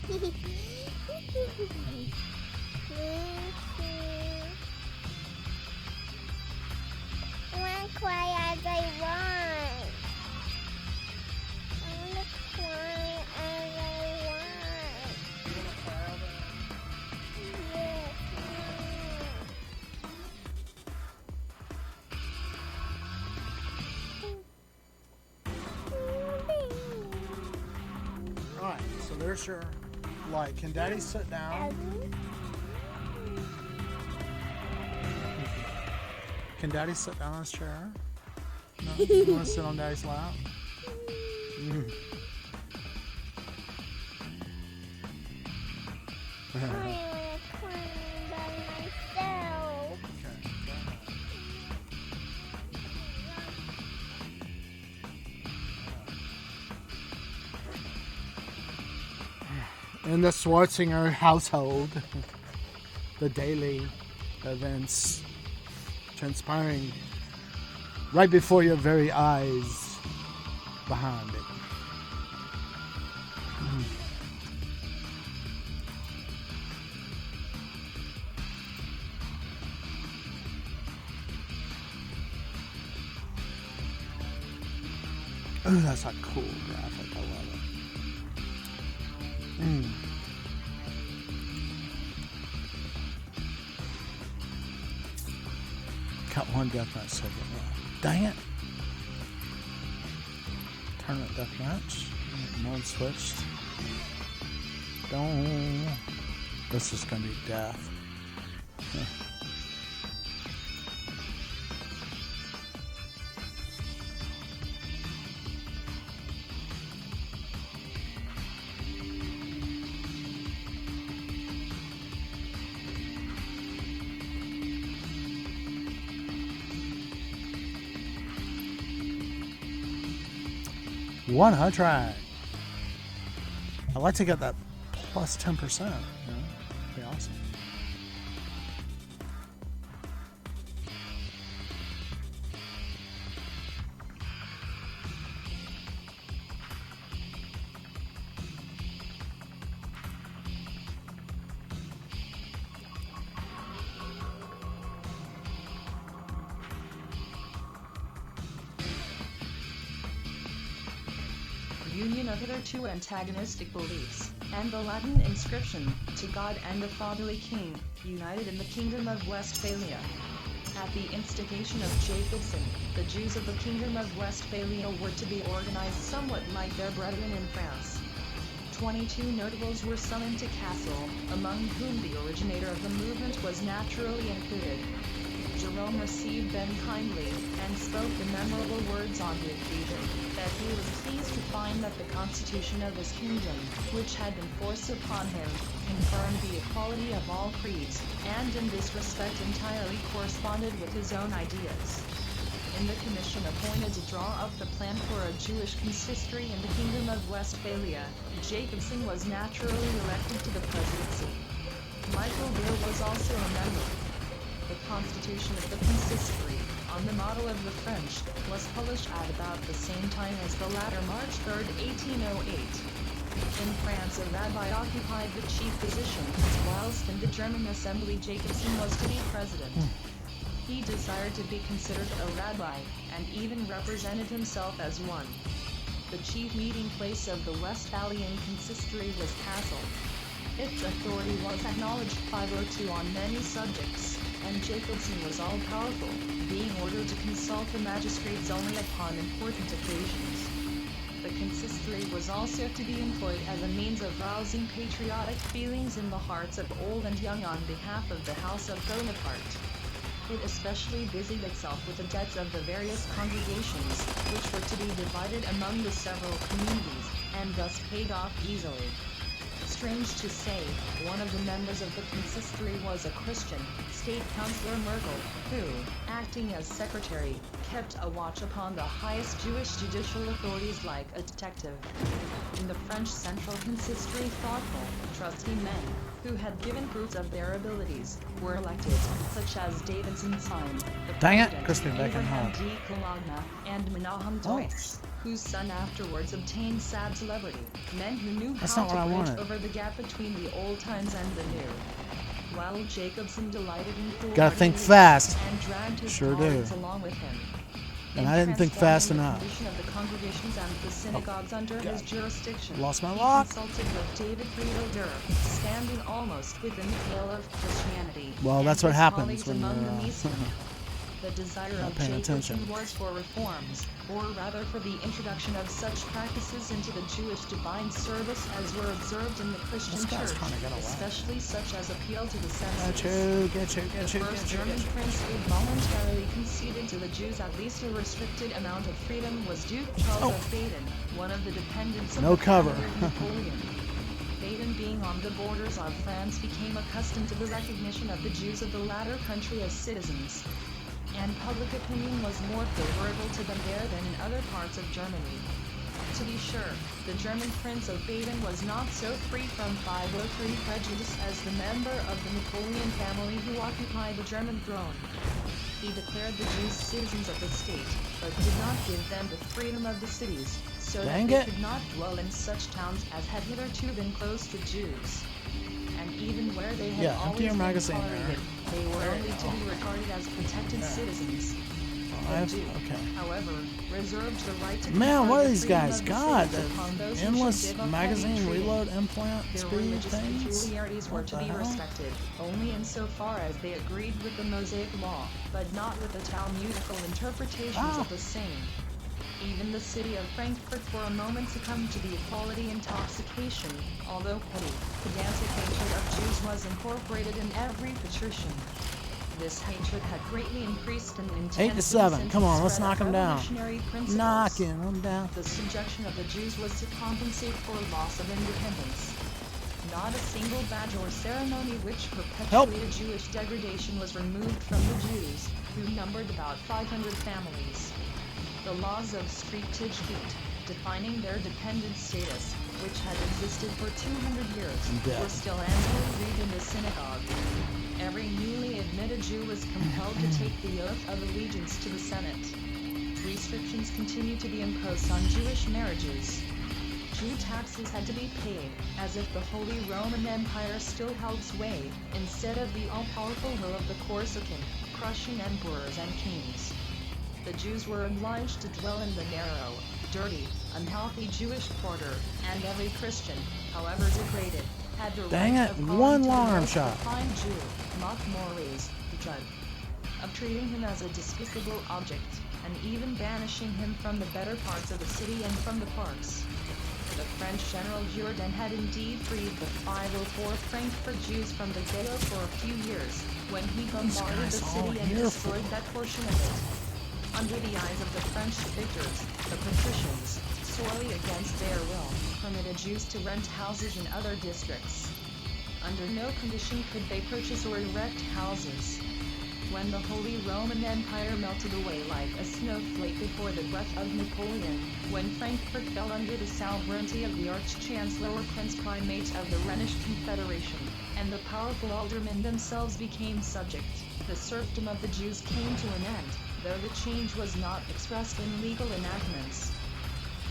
I want to cry as I want. I want to cry as I want. Yes. Alright, so there's your light. Can Daddy sit down? Can Daddy sit down on his chair? No? You want to sit on Daddy's lap? I want to cry by myself. Okay. In the Schwarzinger household, the daily events transpiring right before your very eyes behind it. Oh, that's a cool graphic. I love it. Got one deathmatch so good. Dang it. Tournament deathmatch. Mode switched. Don't. This is gonna be death. One hot track. I'd like to get that plus 10%. You know? Be awesome. Union of hitherto antagonistic beliefs, and the Latin inscription, to God and the Fatherly King, united in the Kingdom of Westphalia. At the instigation of Jacobson, the Jews of the Kingdom of Westphalia were to be organized somewhat like their brethren in France. 22 notables were summoned to Kassel, among whom the originator of the movement was naturally included. Jerome received them kindly, and spoke the memorable words on the occasion, that he was pleased to find that the constitution of his kingdom, which had been forced upon him, confirmed the equality of all creeds, and in this respect entirely corresponded with his own ideas. In the commission appointed to draw up the plan for a Jewish consistory in the Kingdom of Westphalia, Jacobson was naturally elected to the presidency. Michael Beer was also a member. The constitution of the consistory, on the model of the French, was published at about the same time as the latter, March 3, 1808. In France, a rabbi occupied the chief position, whilst in the German assembly Jacobson was to be president. He desired to be considered a rabbi, and even represented himself as one. The chief meeting place of the Westphalian consistory was Kassel. Its authority was acknowledged 502 on many subjects, and Jacobson was all-powerful, being ordered to consult the magistrates only upon important occasions. The consistory was also to be employed as a means of rousing patriotic feelings in the hearts of old and young on behalf of the House of Bonaparte. It especially busied itself with the debts of the various congregations, which were to be divided among the several communities, and thus paid off easily. Strange to say, one of the members of the consistory was a Christian, State Councillor Merkel, who, acting as secretary, kept a watch upon the highest Jewish judicial authorities like a detective. In the French Central Consistory, thoughtful, trusty men, who had given proofs of their abilities, were elected, such as Davidson Syme, the Dang it, president, Kristen back in Abraham hot. D. Kalagna, and Menahem Oh. Deutz, whose son afterwards obtained sad celebrity, men who knew That's how not to what I bridge wanted. over the gap between the old times and the new. While Jacobson delighted in Gotta think foolhardy fast. and dragged his Sure do. colleagues along with him. And In I didn't think fast transforming enough. The condition of the congregations and the synagogues under his jurisdiction. Lost my he lock. consulted with David Friedel Durr, standing almost within the pale of Christianity. Well, and that's what his happens colleagues when among you're, the Eastern. The desire not of paying Jacobson attention. was for reforms, or rather for the introduction of such practices into the Jewish divine service as were observed in the Christian This guy's church, trying to get away. especially such as appeal to the senses. Get you. The first German prince who voluntarily conceded to the Jews at least a restricted amount of freedom was Duke Charles of Baden, one of the dependents of No the cover. family of Napoleon. Baden, being on the borders of France, became accustomed to the recognition of the Jews of the latter country as citizens, and public opinion was more favorable to them there than in other parts of Germany. To be sure, the German Prince of Baden was not so free from 503 prejudice as the member of the Napoleon family who occupied the German throne. He declared the Jews citizens of the state, but did not give them the freedom of the cities, so Dang that it. they could not dwell in such towns as had hitherto been closed to Jews. And even where they had Yeah, always empty your been magazine there. tolerated, they were There only you to go. be regarded as protected citizens. Okay. However, reserved the right to Man, what confer are the these freedom guys? of the God, cities the upon those who should endless give up magazine heavy trade. reload implant Their speed religious things. peculiarities were What to the be hell? respected, only insofar as they agreed with the Mosaic Law, but not with the Talmudical interpretations of the same. Even the city of Frankfurt for a moment succumbed to the equality intoxication, although petty, pedantic hatred of Jews was incorporated in every patrician. This hatred had greatly increased in intensity 8 to 7. since Come the on, let's spread knock of 'em down. revolutionary principles. Knocking them down. The subjection of the Jews was to compensate for loss of independence. Not a single badge or ceremony which perpetuated Jewish degradation was removed from the Jews, who numbered about 500 families. The laws of Street-Tijgeit, defining their dependent status, which had existed for 200 years, Yeah. were still annually read in the synagogue. Every newly admitted Jew was compelled to take the oath of allegiance to the Senate. Restrictions continued to be imposed on Jewish marriages. Jew taxes had to be paid, as if the Holy Roman Empire still held sway, instead of the all-powerful will of the Corsican, Prussian emperors and kings. The Jews were obliged to dwell in the narrow, dirty, unhealthy Jewish quarter, and every Christian, however degraded, had the Dang right it, of calling one to the long most shot. refined Jew, Moch-Mores, the judge, of treating him as a despicable object, and even banishing him from the better parts of the city and from the parks. The French General Jourdan had indeed freed the 504 Frankfurt Jews from the ghetto for a few years, when he bombarded guys the all city and here destroyed for? that portion of it. Under the eyes of the French victors, the patricians, sorely against their will, permitted Jews to rent houses in other districts. Under no condition could they purchase or erect houses. When the Holy Roman Empire melted away like a snowflake before the breath of Napoleon, when Frankfurt fell under the sovereignty of the Arch-Chancellor or Prince Primate of the Rhenish Confederation, and the powerful aldermen themselves became subject, the serfdom of the Jews came to an end, though the change was not expressed in legal enactments.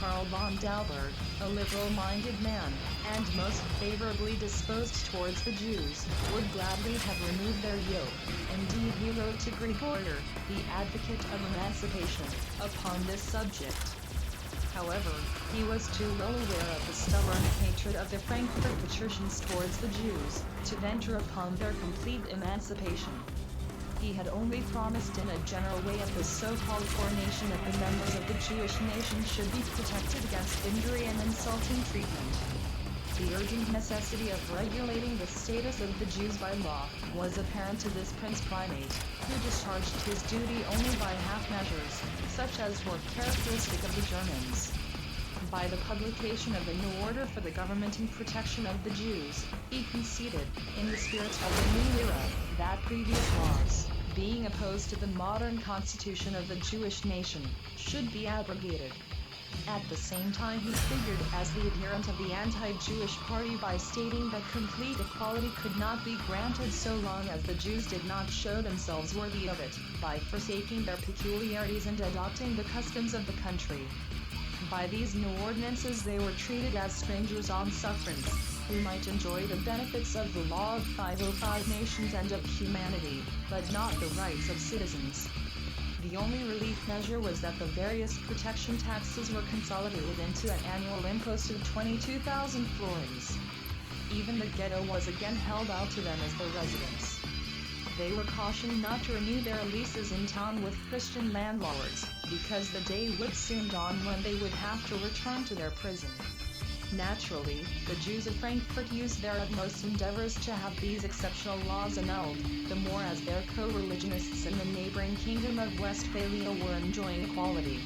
Karl von Dalberg, a liberal-minded man, and most favorably disposed towards the Jews, would gladly have removed their yoke. Indeed, he wrote to Gregorier, the advocate of emancipation, upon this subject. However, he was too well aware of the stubborn hatred of the Frankfurt patricians towards the Jews to venture upon their complete emancipation. He had only promised in a general way that the so-called coronation of the members of the Jewish nation should be protected against injury and insulting treatment. The urgent necessity of regulating the status of the Jews by law was apparent to this Prince Primate, who discharged his duty only by half measures, such as were characteristic of the Germans. By the publication of a new order for the government and protection of the Jews, he conceded, in the spirit of the new era, that previous laws, being opposed to the modern constitution of the Jewish nation, should be abrogated. At the same time he figured as the adherent of the anti-Jewish party by stating that complete equality could not be granted so long as the Jews did not show themselves worthy of it, by forsaking their peculiarities and adopting the customs of the country. By these new ordinances they were treated as strangers on sufferance, who might enjoy the benefits of the law of 505 nations and of humanity, but not the rights of citizens. The only relief measure was that the various protection taxes were consolidated into an annual impost of 22,000 florins. Even the ghetto was again held out to them as their residence. They were cautioned not to renew their leases in town with Christian landlords, because the day would soon dawn when they would have to return to their prison. Naturally, the Jews of Frankfurt used their utmost endeavors to have these exceptional laws annulled, the more as their co-religionists in the neighboring kingdom of Westphalia were enjoying equality.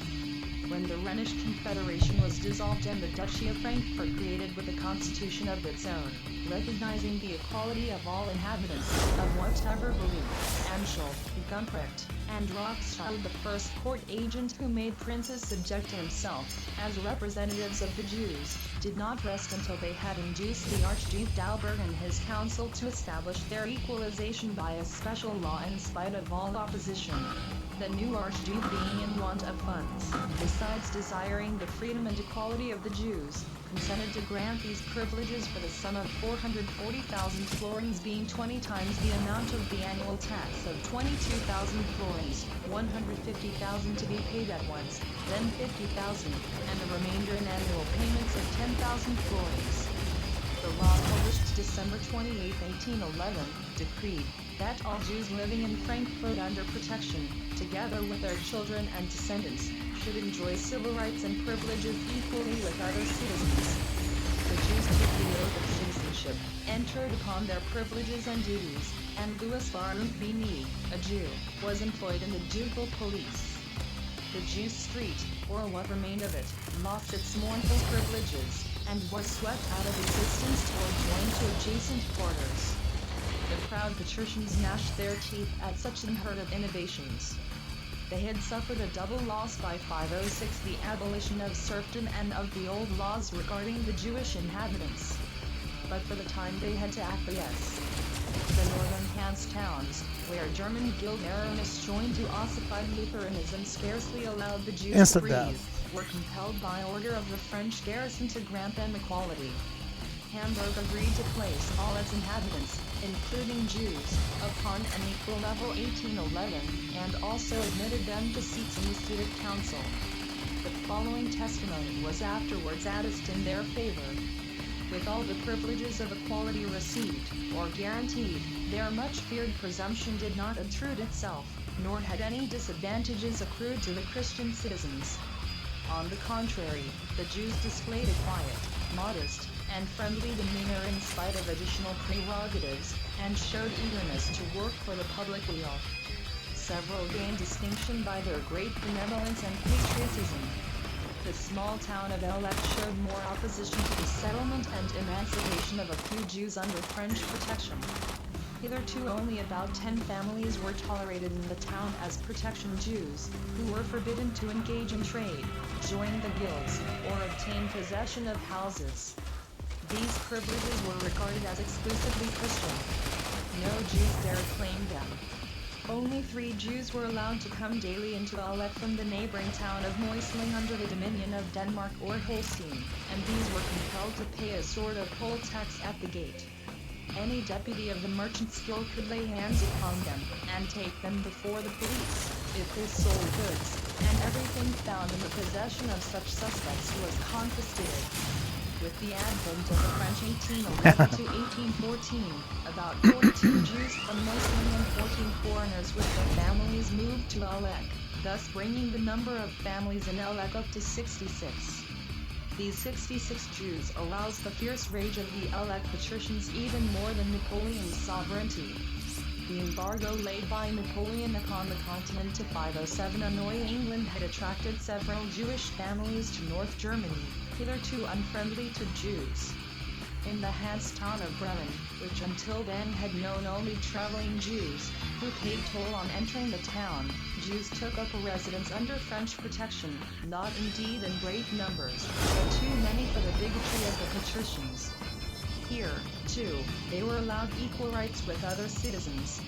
When the Rhenish Confederation was dissolved and the Duchy of Frankfurt created with a constitution of its own, recognizing the equality of all inhabitants, of whatever belief, Amschel, Gumprecht, and Rothschild, the first court agent who made princes subject to himself, as representatives of the Jews, did not rest until they had induced the Archduke Dalberg and his council to establish their equalization by a special law in spite of all opposition. The new Archduke, being in want of funds, besides desiring the freedom and equality of the Jews, consented to grant these privileges for the sum of 440,000 florins, being 20 times the amount of the annual tax of 22,000 florins, 150,000 to be paid at once, then 50,000, and the remainder in annual payments of 10,000 florins. The law, published December 28, 1811, decreed that all Jews living in Frankfurt under protection, together with their children and descendants, should enjoy civil rights and privileges equally with other citizens. The Jews took the oath of citizenship, entered upon their privileges and duties, and Louis Baruch Bini, a Jew, was employed in the ducal police. The Jew Street, or what remained of it, lost its mournful privileges, and was swept out of existence or joined to adjacent quarters. The proud patricians gnashed their teeth at such unheard of innovations. They had suffered a double loss by 506, the abolition of serfdom and of the old laws regarding the Jewish inhabitants. But for the time they had to acquiesce. The northern Hanse towns, where German guild Aronists joined to ossified Lutheranism, scarcely allowed the Jews Instant to breathe, death. were compelled by order of the French garrison to grant them equality. Hamburg agreed to place all its inhabitants, including Jews, upon an equal level 1811, and also admitted them to seats in the Civic Council. The following testimony was afterwards added in their favor. With all the privileges of equality received, or guaranteed, their much feared presumption did not obtrude itself, nor had any disadvantages accrued to the Christian citizens. On the contrary, the Jews displayed a quiet, modest, and friendly demeanor in spite of additional prerogatives, and showed eagerness to work for the public weal. Several gained distinction by their great benevolence and patriotism. The small town of Elec showed more opposition to the settlement and emancipation of a few Jews under French protection. Hitherto only about 10 families were tolerated in the town as protection Jews, who were forbidden to engage in trade, join the guilds, or obtain possession of houses. These privileges were regarded as exclusively Christian. No Jews dared claim them. Only 3 Jews were allowed to come daily into Elec from the neighboring town of Moisling under the dominion of Denmark or Holstein, and these were compelled to pay a sort of poll tax at the gate. Any deputy of the merchant's guild could lay hands upon them, and take them before the police, if they sold goods. and everything found in the possession of such suspects was confiscated. With the advent of the French 1811 to 1814, about 42 Jews from mostly and 14 foreigners with their families moved to Elek, thus bringing the number of families in Elek up to 66. These 66 Jews aroused the fierce rage of the Elek patricians even more than Napoleon's sovereignty. The embargo laid by Napoleon upon the continent to 507 annoying England had attracted several Jewish families to North Germany, hitherto unfriendly to Jews. In the Hanstown of Bremen, which until then had known only traveling Jews, who paid toll on entering the town, Jews took up a residence under French protection, not indeed in great numbers, but too many for the bigotry of the patricians. Here, too, they were allowed equal rights with other citizens.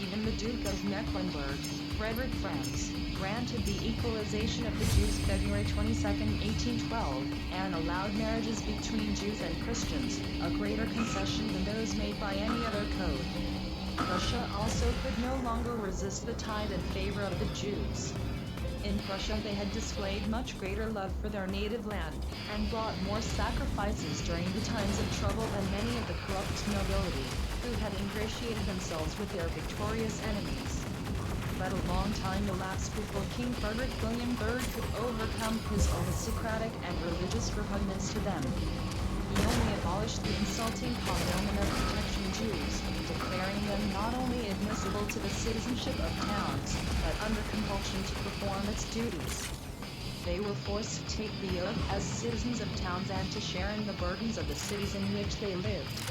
Even the Duke of Mecklenburg, Frederick Franz, granted the equalization of the Jews February 22, 1812, and allowed marriages between Jews and Christians, a greater concession than those made by any other code. Prussia also could no longer resist the tide in favor of the Jews. In Prussia they had displayed much greater love for their native land, and brought more sacrifices during the times of trouble than many of the corrupt nobility, who had ingratiated themselves with their victorious enemies. But a long time elapsed before King Frederick William III could overcome his aristocratic and religious repugnance to them. He only abolished the insulting cognomen of protection Jews, declaring them not only admissible to the citizenship of towns, but under compulsion to perform its duties. They were forced to take the oath as citizens of towns and to share in the burdens of the cities in which they lived.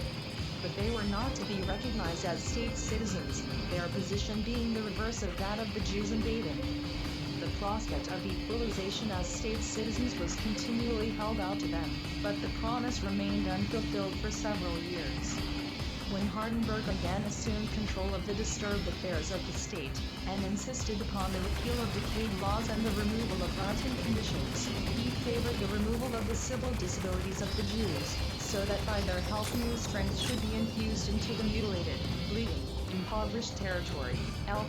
But they were not to be recognized as state citizens, their position being the reverse of that of the Jews invaded. The prospect of equalization as state citizens was continually held out to them, but the promise remained unfulfilled for several years. When Hardenberg again assumed control of the disturbed affairs of the state, and insisted upon the repeal of decayed laws and the removal of rotten conditions, he favored the removal of the civil disabilities of the Jews, so that by their health new strength should be infused into the mutilated, bleeding, impoverished territory,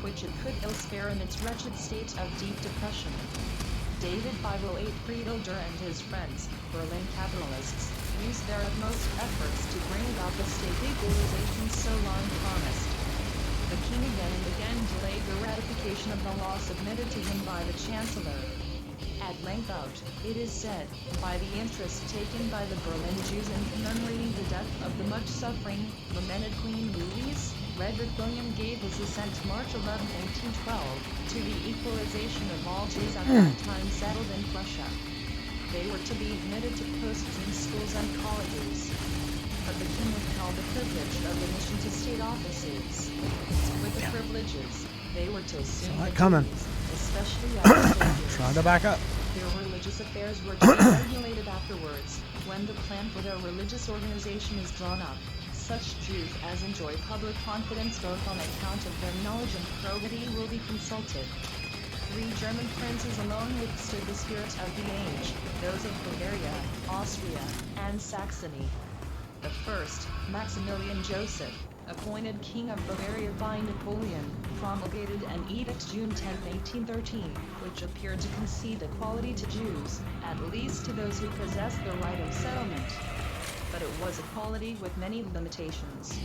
which it could ill spare in its wretched state of deep depression. David 508 Friedlander and his friends, Berlin capitalists, used their utmost efforts to bring about the state equalization so long promised. The king again and again delayed the ratification of the law submitted to him by the chancellor. At length out, it is said, by the interest taken by the Berlin Jews in commemorating the death of the much-suffering, lamented Queen Louise, Frederick William gave his assent March 11, 1812, to the equalization of all Jews at that time settled in Prussia. They were to be admitted to posts in schools and colleges. But the king withheld the privilege of admission to state offices. With the privileges, they were to assume the duties, especially as soldiers. Trying to back up. Their religious affairs were to be regulated afterwards, when the plan for their religious organization is drawn up. Such Jews as enjoy public confidence both on account of their knowledge and probity will be consulted. 3 German princes alone withstood the spirit of the age, those of Bavaria, Austria, and Saxony. The first, Maximilian Joseph, appointed King of Bavaria by Napoleon, promulgated an edict June 10, 1813, which appeared to concede equality to Jews, at least to those who possessed the right of settlement. But it was equality with many limitations.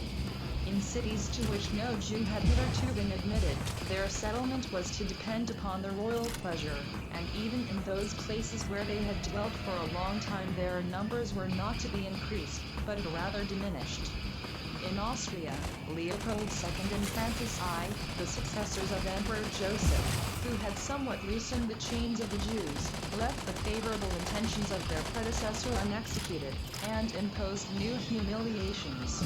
In cities to which no Jew had hitherto been admitted, their settlement was to depend upon the royal pleasure, and even in those places where they had dwelt for a long time their numbers were not to be increased, but rather diminished. In Austria, Leopold II and Francis I, the successors of Emperor Joseph, who had somewhat loosened the chains of the Jews, left the favorable intentions of their predecessor unexecuted, and imposed new humiliations.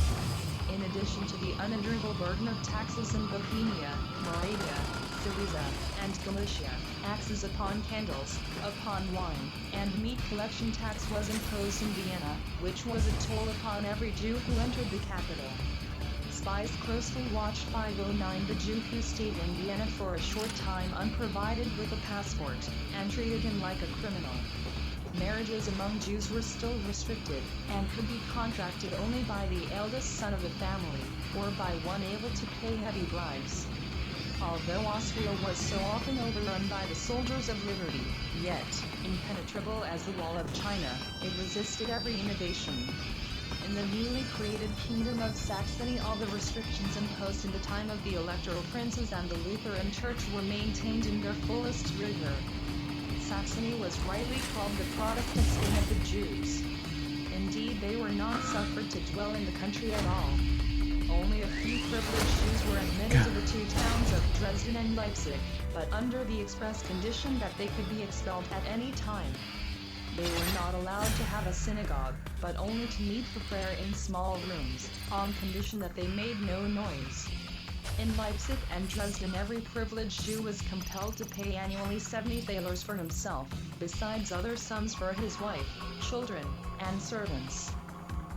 In addition to the unendurable burden of taxes in Bohemia, Moravia, Silesia, and Galicia, taxes upon candles, upon wine, and meat collection tax was imposed in Vienna, which was a toll upon every Jew who entered the capital. Spies closely watched 509 the Jew who stayed in Vienna for a short time unprovided with a passport, and treated him like a criminal. Marriages among Jews were still restricted, and could be contracted only by the eldest son of the family, or by one able to pay heavy bribes. Although Austria was so often overrun by the soldiers of liberty, yet, impenetrable as the wall of China, it resisted every innovation. In the newly created Kingdom of Saxony, all the restrictions imposed in the time of the electoral princes and the Lutheran Church were maintained in their fullest rigor. Saxony was rightly called the Protestant Spain of the Jews. Indeed, they were not suffered to dwell in the country at all. Only a few privileged Jews were admitted to the two towns of Dresden and Leipzig, but under the express condition that they could be expelled at any time. They were not allowed to have a synagogue, but only to meet for prayer in small rooms, on condition that they made no noise. In Leipzig and Dresden, every privileged Jew was compelled to pay annually 70 thalers for himself, besides other sums for his wife, children, and servants.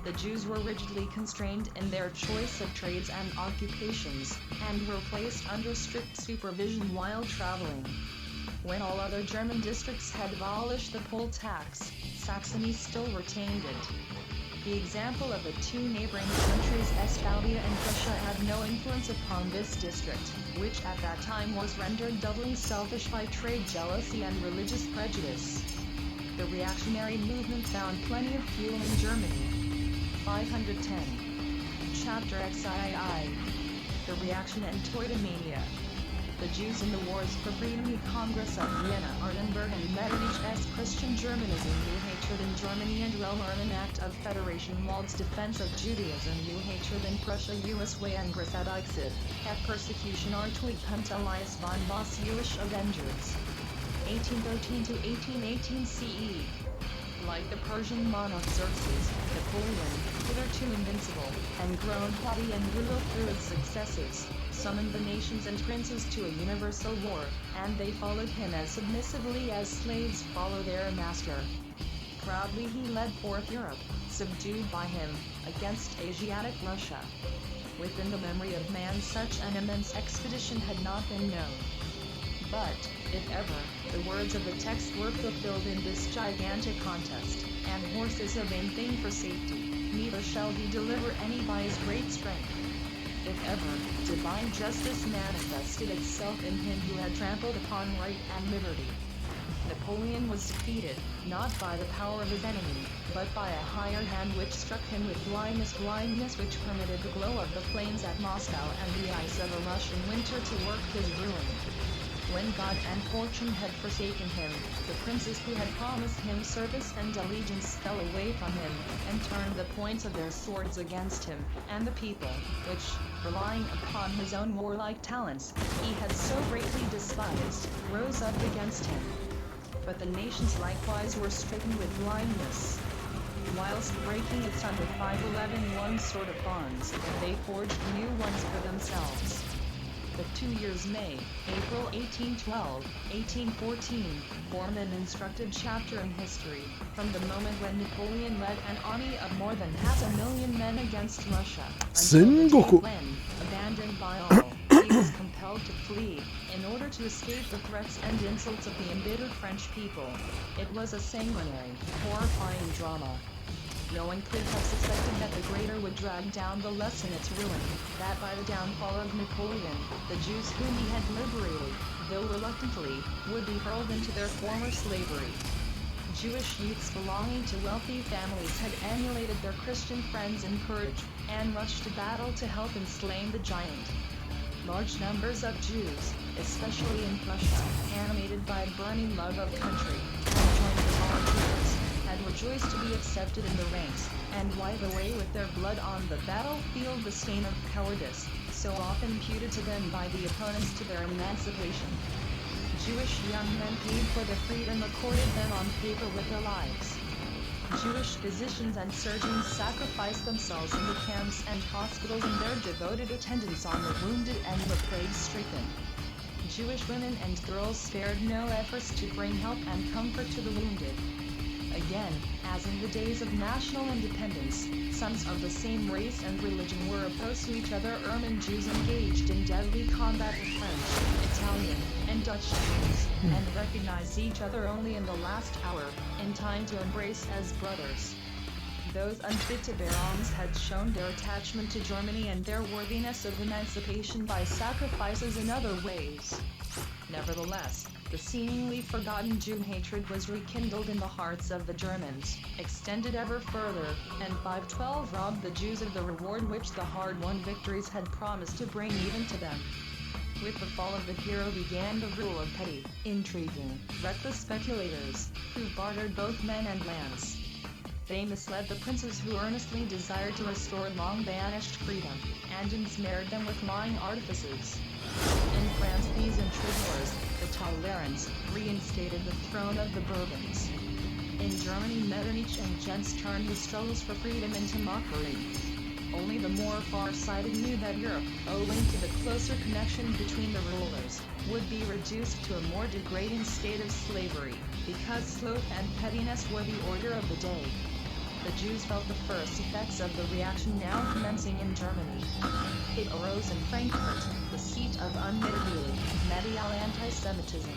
The Jews were rigidly constrained in their choice of trades and occupations, and were placed under strict supervision while traveling. When all other German districts had abolished the poll tax, Saxony still retained it. The example of the two neighboring countries, Westphalia and Prussia, had no influence upon this district, which at that time was rendered doubly selfish by trade jealousy and religious prejudice. The reactionary movement found plenty of fuel in Germany. 510. Chapter XII. The Reaction and Teutonia. The Jews in the Wars for Freedom. Congress of Vienna, Ardenburg and Metternich. Christian Germanism. New hatred in Germany and Römer. Act of Federation. Wald's defense of Judaism. New hatred in Prussia. US way and Exit. Persecution. Artwig Hunt. Elias von Voss. Jewish Avengers. 1813 to 1818 CE. Like the Persian monarch Xerxes, Napoleon, hitherto invincible, and grown haughty and brutal through his successes, summoned the nations and princes to a universal war, and they followed him as submissively as slaves follow their master. Proudly he led forth Europe, subdued by him, against Asiatic Russia. Within the memory of man such an immense expedition had not been known. But, if ever, the words of the text were fulfilled in this gigantic contest, and horse is a vain thing for safety, neither shall he deliver any by his great strength. If ever, divine justice manifested itself in him who had trampled upon right and liberty. Napoleon was defeated, not by the power of his enemy, but by a higher hand which struck him with blindness which permitted the glow of the flames at Moscow and the ice of a Russian winter to work his ruin. When God and fortune had forsaken him, the princes who had promised him service and allegiance fell away from him, and turned the points of their swords against him, and the people, which, relying upon his own warlike talents, he had so greatly despised, rose up against him. But the nations likewise were stricken with blindness. Whilst breaking asunder 511 one sort of bonds, they forged new ones for themselves. The 2 years May, April 1812, 1814, form an instructive chapter in history, from the moment when Napoleon led an army of more than 500,000 men against Russia, until the day when, abandoned by all, he was compelled to flee, in order to escape the threats and insults of the embittered French people. It was a sanguinary, horrifying drama. No one could have suspected that the greater would drag down the less in its ruin, that by the downfall of Napoleon, the Jews whom he had liberated, though reluctantly, would be hurled into their former slavery. Jewish youths belonging to wealthy families had emulated their Christian friends in courage, and rushed to battle to help in slaying the giant. Large numbers of Jews, especially in Prussia, animated by a burning love of country, had joined the volunteers, had rejoiced to be accepted in the ranks, and wipe away with their blood on the battlefield the stain of cowardice, so often imputed to them by the opponents to their emancipation. Jewish young men paid for the freedom accorded them on paper with their lives. Jewish physicians and surgeons sacrificed themselves in the camps and hospitals in their devoted attendance on the wounded and the plague-stricken. Jewish women and girls spared no efforts to bring help and comfort to the wounded. Again, as in the days of national independence, sons of the same race and religion were opposed to each other. Ermine Jews engaged in deadly combat with French, Italian, and Dutch Jews, and recognized each other only in the last hour, in time to embrace as brothers. Those unfit to bear arms had shown their attachment to Germany and their worthiness of emancipation by sacrifices in other ways. Nevertheless, the seemingly forgotten Jew hatred was rekindled in the hearts of the Germans, extended ever further, and 512 robbed the Jews of the reward which the hard-won victories had promised to bring even to them. With the fall of the hero began the rule of petty, intriguing, reckless speculators, who bartered both men and lands. They misled the princes who earnestly desired to restore long-banished freedom, and ensnared them with lying artifices. In France, these intriguers, the Tolerants, reinstated the throne of the Bourbons. In Germany, Metternich and Jens turned the struggles for freedom into mockery. Only the more far-sighted knew that Europe, owing to the closer connection between the rulers, would be reduced to a more degrading state of slavery, because sloth and pettiness were the order of the day. The Jews felt the first effects of the reaction now commencing in Germany. It arose in Frankfurt, the seat of unmitigated, medial anti-Semitism.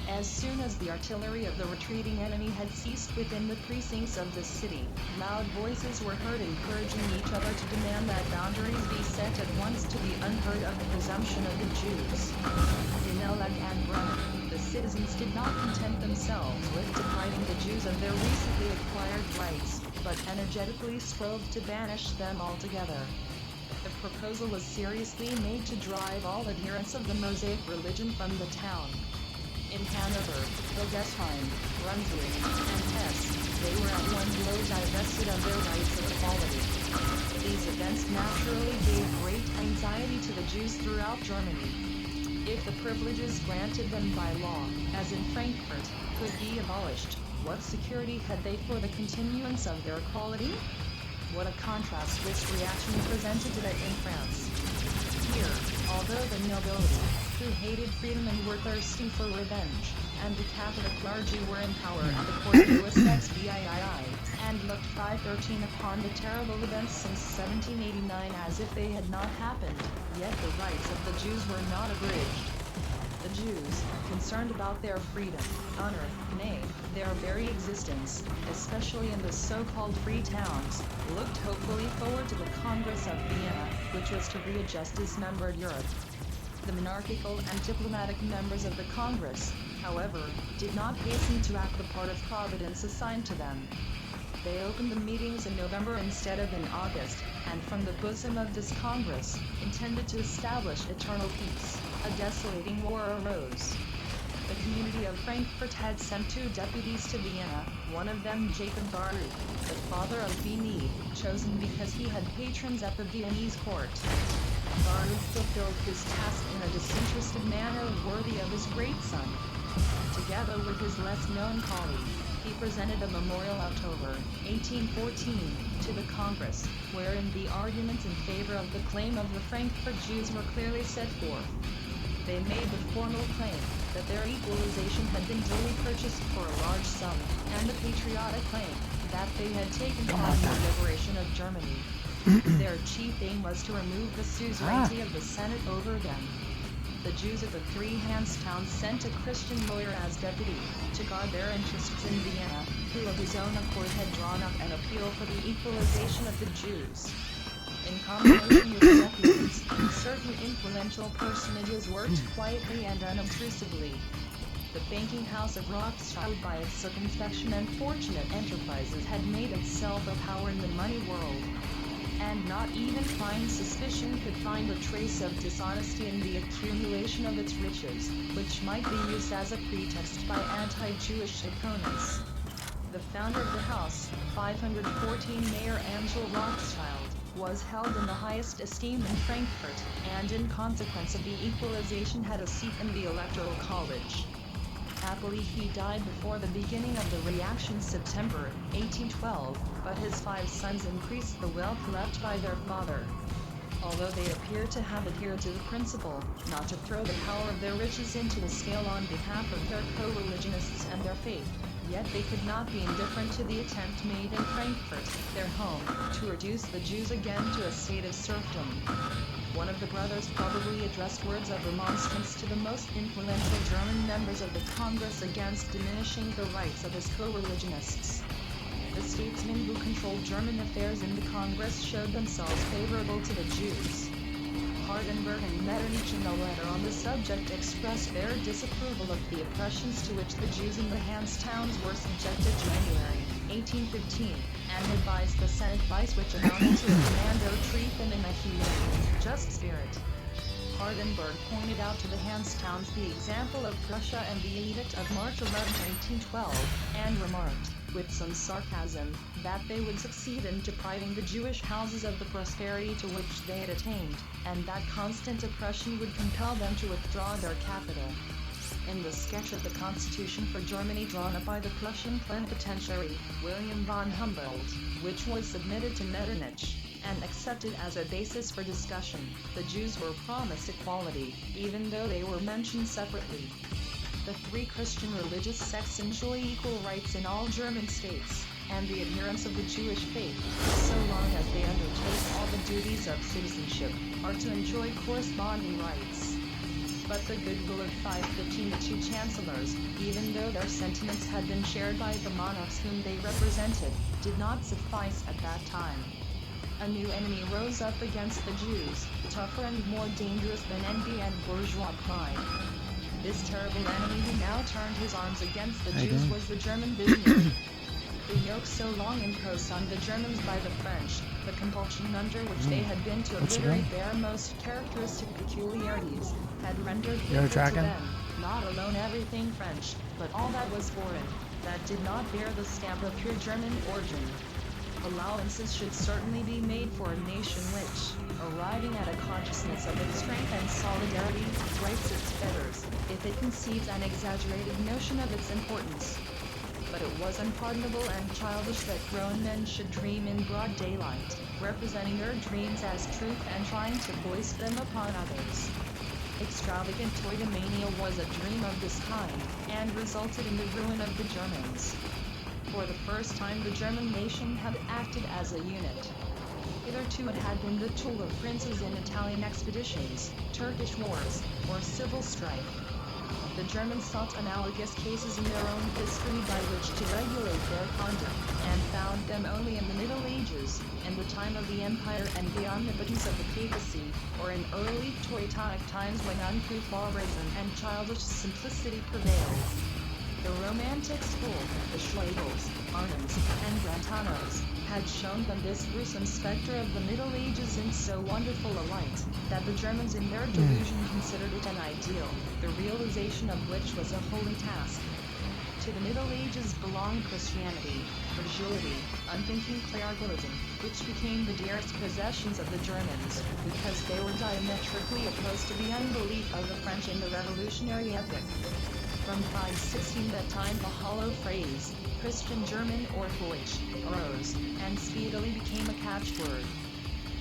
As soon as the artillery of the retreating enemy had ceased within the precincts of the city, loud voices were heard encouraging each other to demand that boundaries be set at once to the unheard of presumption of the Jews. In Eleg and Bremen, the citizens did not content themselves with depriving the Jews of their recently acquired rights, but energetically strove to banish them altogether. The proposal was seriously made to drive all adherents of the Mosaic religion from the town. In Hanover, Hildesheim, Brunswick, and Hesse, they were at one blow divested of their rights of equality. These events naturally gave great anxiety to the Jews throughout Germany. If the privileges granted them by law, as in Frankfurt, could be abolished, what security had they for the continuance of their equality? What a contrast this reaction presented to that in France. Here, although the nobility, who hated freedom and were thirsty for revenge, and the Catholic clergy were in power at the court of Louis XVII, and looked 513 upon the terrible events since 1789 as if they had not happened, yet the rights of the Jews were not abridged. The Jews, concerned about their freedom, honor, nay, their very existence, especially in the so-called free towns, looked hopefully forward to the Congress of Vienna, which was to readjust dismembered Europe. The monarchical and diplomatic members of the Congress, however, did not hasten to act the part of Providence assigned to them. They opened the meetings in November instead of in August, and from the bosom of this Congress, intended to establish eternal peace, a desolating war arose. The community of Frankfurt had sent 2 deputies to Vienna, one of them Jacob Baruch, the father of Vigney, chosen because he had patrons at the Viennese court. Baruch fulfilled his task in a disinterested manner worthy of his great son. Together with his less-known colleague, he presented a memorial October 1814 to the Congress, wherein the arguments in favor of the claim of the Frankfurt Jews were clearly set forth. They made the formal claim that their equalization had been duly purchased for a large sum, and the patriotic claim that they had taken part in the liberation of Germany. Their chief aim was to remove the suzerainty of the Senate over them. The Jews of the Three Hands town sent a Christian lawyer as deputy, to guard their interests in Vienna, who of his own accord had drawn up an appeal for the equalization of the Jews. In combination with the deputies, certain influential personages worked quietly and unobtrusively. The banking house of Rothschild, by its circumspection and fortunate enterprises, had made itself a power in the money world. And not even fine suspicion could find a trace of dishonesty in the accumulation of its riches, which might be used as a pretext by anti-Jewish opponents. The founder of the house, 514 Mayor Angel Rothschild, was held in the highest esteem in Frankfurt, and in consequence of the equalization had a seat in the Electoral College. Happily he died before the beginning of the reaction September 1812, but his 5 sons increased the wealth left by their father. Although they appear to have adhered to the principle not to throw the power of their riches into the scale on behalf of their co-religionists and their faith, yet they could not be indifferent to the attempt made in Frankfurt, their home, to reduce the Jews again to a state of serfdom. One of the brothers probably addressed words of remonstrance to the most influential German members of the Congress against diminishing the rights of his co-religionists. The statesmen who controlled German affairs in the Congress showed themselves favorable to the Jews. Hardenberg and Metternich in a letter on the subject expressed their disapproval of the oppressions to which the Jews in the Hanse towns were subjected January 1815, and advised the Senate vice which amounted to a commando treat them in a humane, just spirit. Hardenberg pointed out to the Hanse towns the example of Prussia and the Edict of March 11, 1812, and remarked, with some sarcasm, that they would succeed in depriving the Jewish houses of the prosperity to which they had attained, and that constant oppression would compel them to withdraw their capital. In the sketch of the Constitution for Germany drawn up by the Prussian plenipotentiary, William von Humboldt, which was submitted to Metternich, and accepted as a basis for discussion, the Jews were promised equality, even though they were mentioned separately. The three Christian religious sects enjoy equal rights in all German states, and the adherents of the Jewish faith, so long as they undertake all the duties of citizenship, are to enjoy corresponding rights. But the goodwill of 515, the two chancellors, even though their sentiments had been shared by the monarchs whom they represented, did not suffice at that time. A new enemy rose up against the Jews, tougher and more dangerous than envy and bourgeois pride. This terrible enemy who now turned his arms against the Jews was the German visionary. The yoke so long imposed on the Germans by the French, the compulsion under which they had been to obliterate their most characteristic peculiarities, had rendered hateful to them, not alone everything French, but all that was foreign, that did not bear the stamp of pure German origin. Allowances should certainly be made for a nation which, arriving at a consciousness of its strength and solidarity, rights its fetters, if it conceives an exaggerated notion of its importance. But it was unpardonable and childish that grown men should dream in broad daylight, representing their dreams as truth and trying to foist them upon others. Extravagant toidomania was a dream of this kind, and resulted in the ruin of the Germans. For the first time the German nation had acted as a unit. Hitherto it had been the tool of princes in Italian expeditions, Turkish wars, or civil strife. The Germans sought analogous cases in their own history by which to regulate their conduct, and found them only in the Middle Ages, in the time of the Empire and the omnipotence of the papacy, or in early Teutonic times when uncouth barbarism and childish simplicity prevailed. The Romantic school, the Schlegels, Arnhems, and Brentanos, had shown them this gruesome spectre of the Middle Ages in so wonderful a light, that the Germans in their delusion considered it an ideal, the realization of which was a holy task. To the Middle Ages belonged Christianity, credulity, unthinking clericalism, which became the dearest possessions of the Germans, because they were diametrically opposed to the unbelief of the French in the revolutionary epoch. From 516 that time the hollow phrase, Christian German or Deutsch, arose, and speedily became a catchword.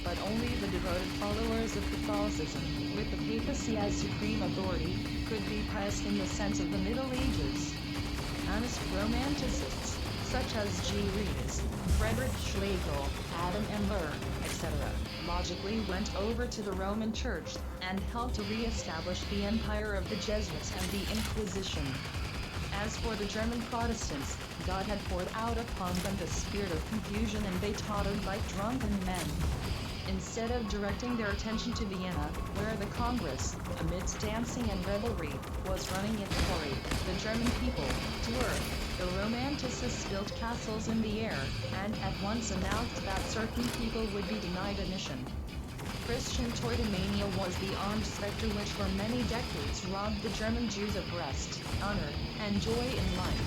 But only the devoted followers of Catholicism, with the papacy as supreme authority, could be pious in the sense of the Middle Ages. Honest Romanticists, such as G. Rees, Frederick Schlegel, Adam M. Burr, etc., logically went over to the Roman Church, and helped to re-establish the empire of the Jesuits and the Inquisition. As for the German Protestants, God had poured out upon them the spirit of confusion and they tottered like drunken men. Instead of directing their attention to Vienna, where the Congress, amidst dancing and revelry, was running its glory, the German people, to earth, the Romanticists built castles in the air, and at once announced that certain people would be denied admission. Christian toidomania was the armed spectre which for many decades robbed the German Jews of rest, honor, and joy in life.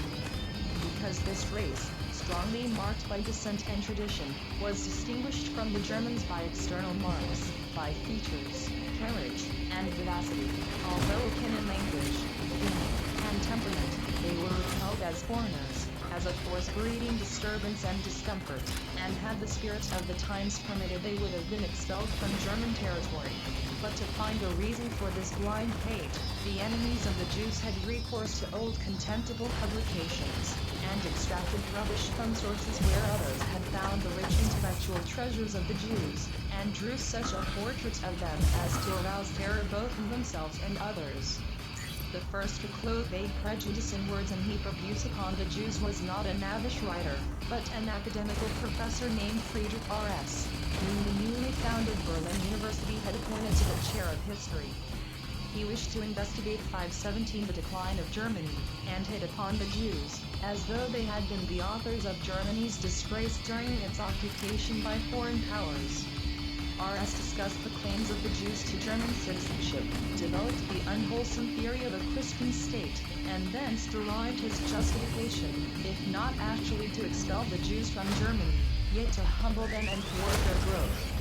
Because this race, strongly marked by descent and tradition, was distinguished from the Germans by external marks, by features, carriage, and vivacity, although akin in language, feeling, and temperament, they were repelled as foreigners, as a force breeding disturbance and discomfort, and had the spirit of the times permitted they would have been expelled from German territory. But to find a reason for this blind hate, the enemies of the Jews had recourse to old contemptible publications, and extracted rubbish from sources where others had found the rich intellectual treasures of the Jews, and drew such a portrait of them as to arouse terror both in themselves and others. The first to clothe vague prejudice in words and heap abuse upon the Jews was not a knavish writer, but an academical professor named Friedrich R.S., whom the newly founded Berlin University had appointed to the chair of history. He wished to investigate 517 the decline of Germany, and hit upon the Jews, as though they had been the authors of Germany's disgrace during its occupation by foreign powers. R.S. discussed the claims of the Jews to German citizenship, developed the unwholesome theory of a Christian state, and thence derived his justification, if not actually to expel the Jews from Germany, yet to humble them and thwart their growth.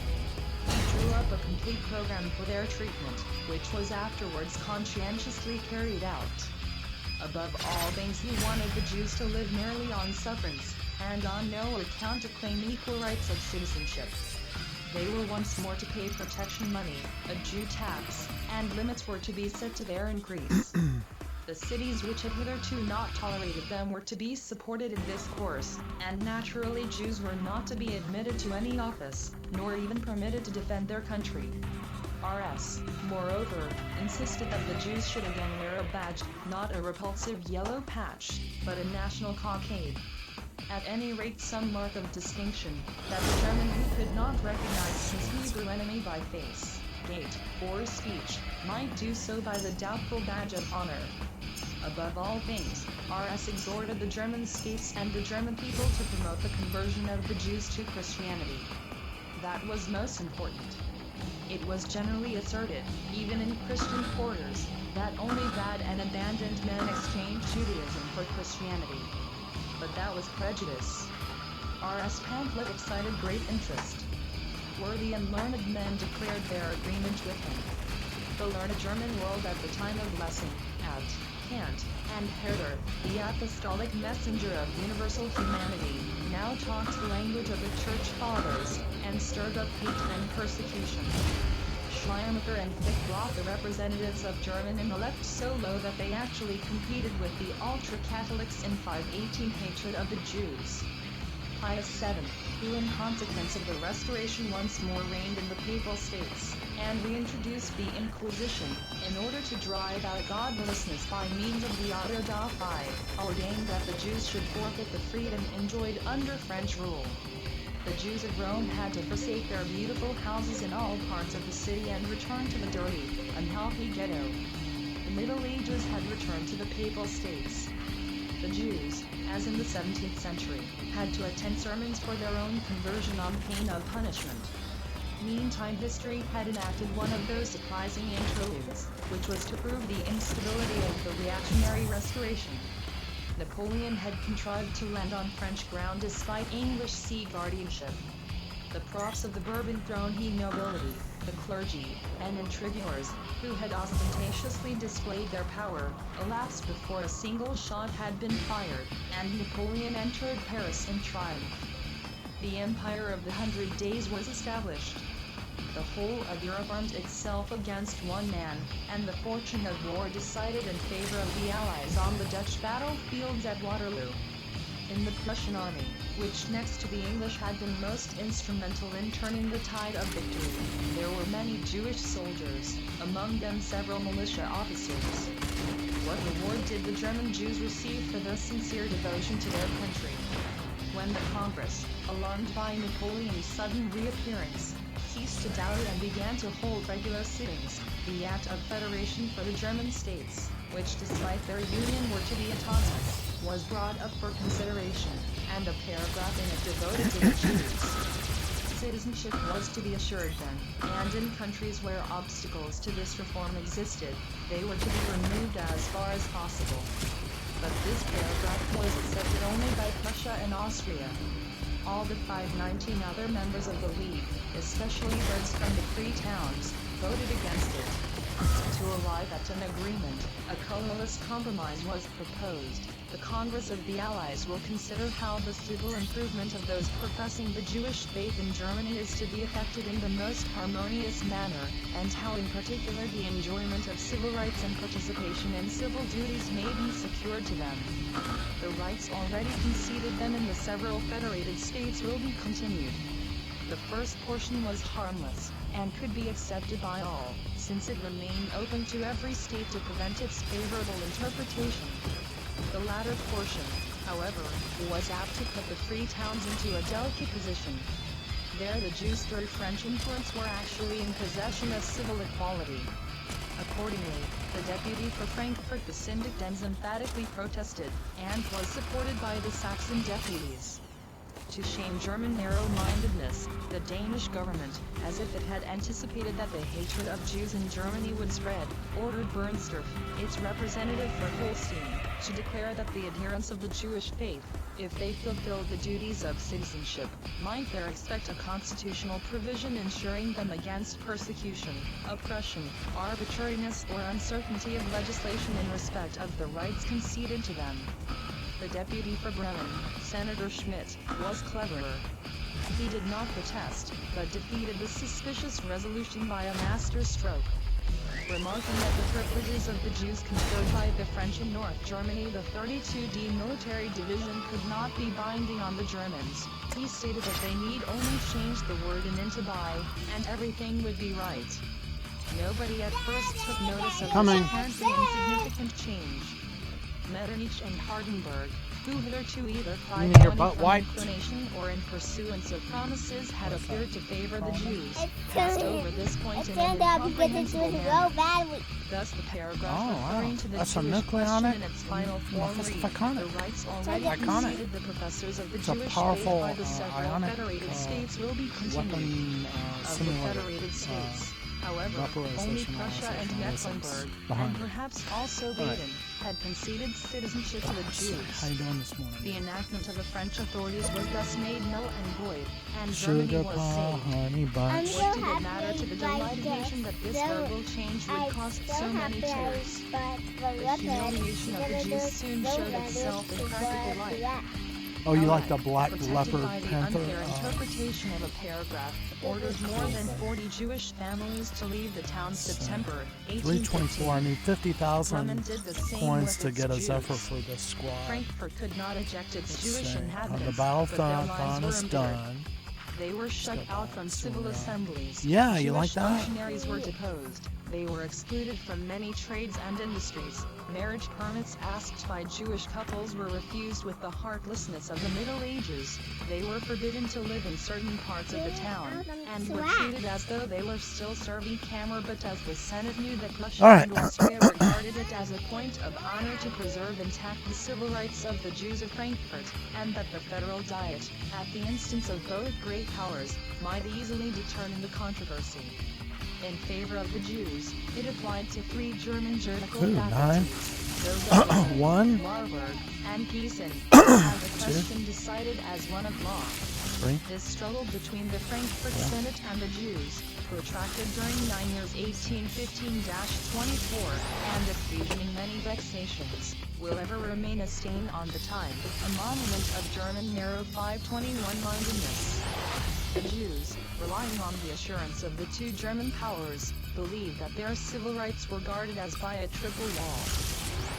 He drew up a complete program for their treatment, which was afterwards conscientiously carried out. Above all things, he wanted the Jews to live merely on sufferance, and on no account to claim equal rights of citizenship. They were once more to pay protection money, a Jew tax, and limits were to be set to their increase. The cities which had hitherto not tolerated them were to be supported in this course, and naturally Jews were not to be admitted to any office, nor even permitted to defend their country. R.S., moreover, insisted that the Jews should again wear a badge, not a repulsive yellow patch, but a national cockade. At any rate, some mark of distinction, that the German who could not recognize his Hebrew enemy by face, gait, or speech, might do so by the doubtful badge of honor. Above all things, R.S. exhorted the German states and the German people to promote the conversion of the Jews to Christianity. That was most important. It was generally asserted, even in Christian quarters, that only bad and abandoned men exchanged Judaism for Christianity. But that was prejudice. R.S. pamphlet excited great interest. Worthy and learned men declared their agreement with him. The learned German world at the time of Lessing, Abt, Kant, and Herder, the apostolic messenger of universal humanity, now talked the language of the Church Fathers, and stirred up hate and persecution. Schleiermacher and Fichte brought the representatives of German intellect so low that they actually competed with the ultra-Catholics in 518 hatred of the Jews. Pius VII, who in consequence of the Restoration once more reigned in the Papal States, and reintroduced the Inquisition, in order to drive out godlessness by means of the Auto da Fe, ordained that the Jews should forfeit the freedom enjoyed under French rule. The Jews of Rome had to forsake their beautiful houses in all parts of the city and return to the dirty, unhealthy ghetto. The Middle Ages had returned to the Papal States. The Jews, as in the 17th century, had to attend sermons for their own conversion on pain of punishment. Meantime, history had enacted one of those surprising interludes, which was to prove the instability of the reactionary Restoration. Napoleon had contrived to land on French ground despite English sea guardianship. The props of the Bourbon throne, he nobility, the clergy, and intriguers, who had ostentatiously displayed their power, elapsed before a single shot had been fired, and Napoleon entered Paris in triumph. The Empire of the 100 Days was established. The whole of Europe armed itself against one man, and the fortune of war decided in favor of the Allies on the Dutch battlefields at Waterloo. In the Prussian army, which next to the English had been most instrumental in turning the tide of victory, there were many Jewish soldiers, among them several militia officers. What reward did the German Jews receive for their sincere devotion to their country? When the Congress, alarmed by Napoleon's sudden reappearance, ceased to doubt and began to hold regular sittings, the Act of Federation for the German states, which despite their union were to be autonomous, was brought up for consideration, and a paragraph in it devoted to the Jews. Citizenship was to be assured them, and in countries where obstacles to this reform existed, they were to be removed as far as possible. But this paragraph was accepted only by Prussia and Austria. All the 519 other members of the League, especially those from the Free Towns, voted against it. To arrive at an agreement, a colorless compromise was proposed. The Congress of the Allies will consider how the civil improvement of those professing the Jewish faith in Germany is to be effected in the most harmonious manner, and how in particular the enjoyment of civil rights and participation in civil duties may be secured to them. The rights already conceded them in the several federated states will be continued. The first portion was harmless, and could be accepted by all, since it remained open to every state to prevent its favorable interpretation. The latter portion, however, was apt to put the free towns into a delicate position. There the Jews through French influence were actually in possession of civil equality. Accordingly, the deputy for Frankfurt the Syndic Dens emphatically protested, and was supported by the Saxon deputies. To shame German narrow-mindedness, the Danish government, as if it had anticipated that the hatred of Jews in Germany would spread, ordered Bernstorff, its representative for Holstein, to declare that the adherents of the Jewish faith, if they fulfilled the duties of citizenship, might there expect a constitutional provision ensuring them against persecution, oppression, arbitrariness or uncertainty of legislation in respect of the rights conceded to them. The deputy for Bremen, Senator Schmidt, was cleverer. He did not protest, but defeated the suspicious resolution by a master stroke. Remarking that the privileges of the Jews conferred by the French in North Germany, the 32D military division could not be binding on the Germans, he stated that they need only change the word in into by, and everything would be right. Nobody at first took notice of this apparently insignificant change. Metternich and Hardenberg, who hitherto either mean your from butt wiped? inclination or in pursuance of promises had appeared to favor the Jews, passed over this point in an incomprehensible manner. Thus the paragraph referring to the That's a Jewish nuclear question on it? in its final form That's read, iconic. the rights already Iconic. conceded the professors of the It's a Jewish powerful, faith by the several ionic, federated states will be continued. weapon Of the simulator. federated states, however, vaporization only and Prussia and analysis Mecklenburg, behind and it. perhaps also Baden, had conceded citizenship to the How you Jews. doing this morning? The enactment of the French authorities was thus made null and void, and Sugar Germany was pie, saved. honey bunch. What did it matter to the delighted nation that this verbal change would cost so many tears? The humiliation of the Jews soon showed itself in practical life. Oh, you like the black Protected leopard by the panther? unfair interpretation of a paragraph, ordered more than 40 Jewish families to leave the town September 324. I 1815. need 50,000 Bremen did the same points with to its get a Jews. Zephyr for this squad. Frankfurt could not eject its Let's Jewish see. inhabitants, The but their lives battlethon were is impaired. done. They were shut out from civil assemblies. Yeah, you like Jewish that? functionaries were deposed. They were excluded from many trades and industries. Marriage permits asked by Jewish couples were refused with the heartlessness of the Middle Ages. They were forbidden to live in certain parts of the town, and were treated as though they were still serving Kammer, but as the Senate knew that Prussia All right. and Austria regarded it as a point of honor to preserve intact the civil rights of the Jews of Frankfurt, and that the Federal Diet, at the instance of both great powers, might easily determine the controversy. In favor of the Jews, it applied to 3 German juridical Ooh, faculties, 9. those of Berlin, One. Marburg, and Gießen, had the question decided as one of law. 3. This struggle between the Frankfurt Senate and the Jews, protracted during 9 years 1815-24, and occasioning many vexations, will ever remain a stain on the time, a monument of German narrow 521-mindedness. The Jews, relying on the assurance of the 2 German powers, believed that their civil rights were guarded as by a triple wall.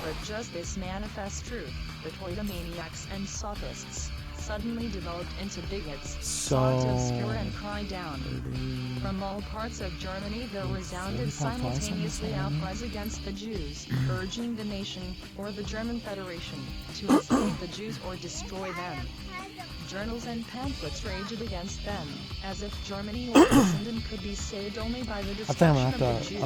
But just this manifest truth, the Toidomaniacs and Sophists, suddenly developed into bigots, sought to obscure and cry down. From all parts of Germany there resounded 45,000 simultaneously outcries against the Jews, urging the nation, or the German Federation, to enslave the Jews or destroy them. Journals and pamphlets raged against them, as if Germany or Christendom could be saved only by the I think I'm destruction gonna of have the to Jews.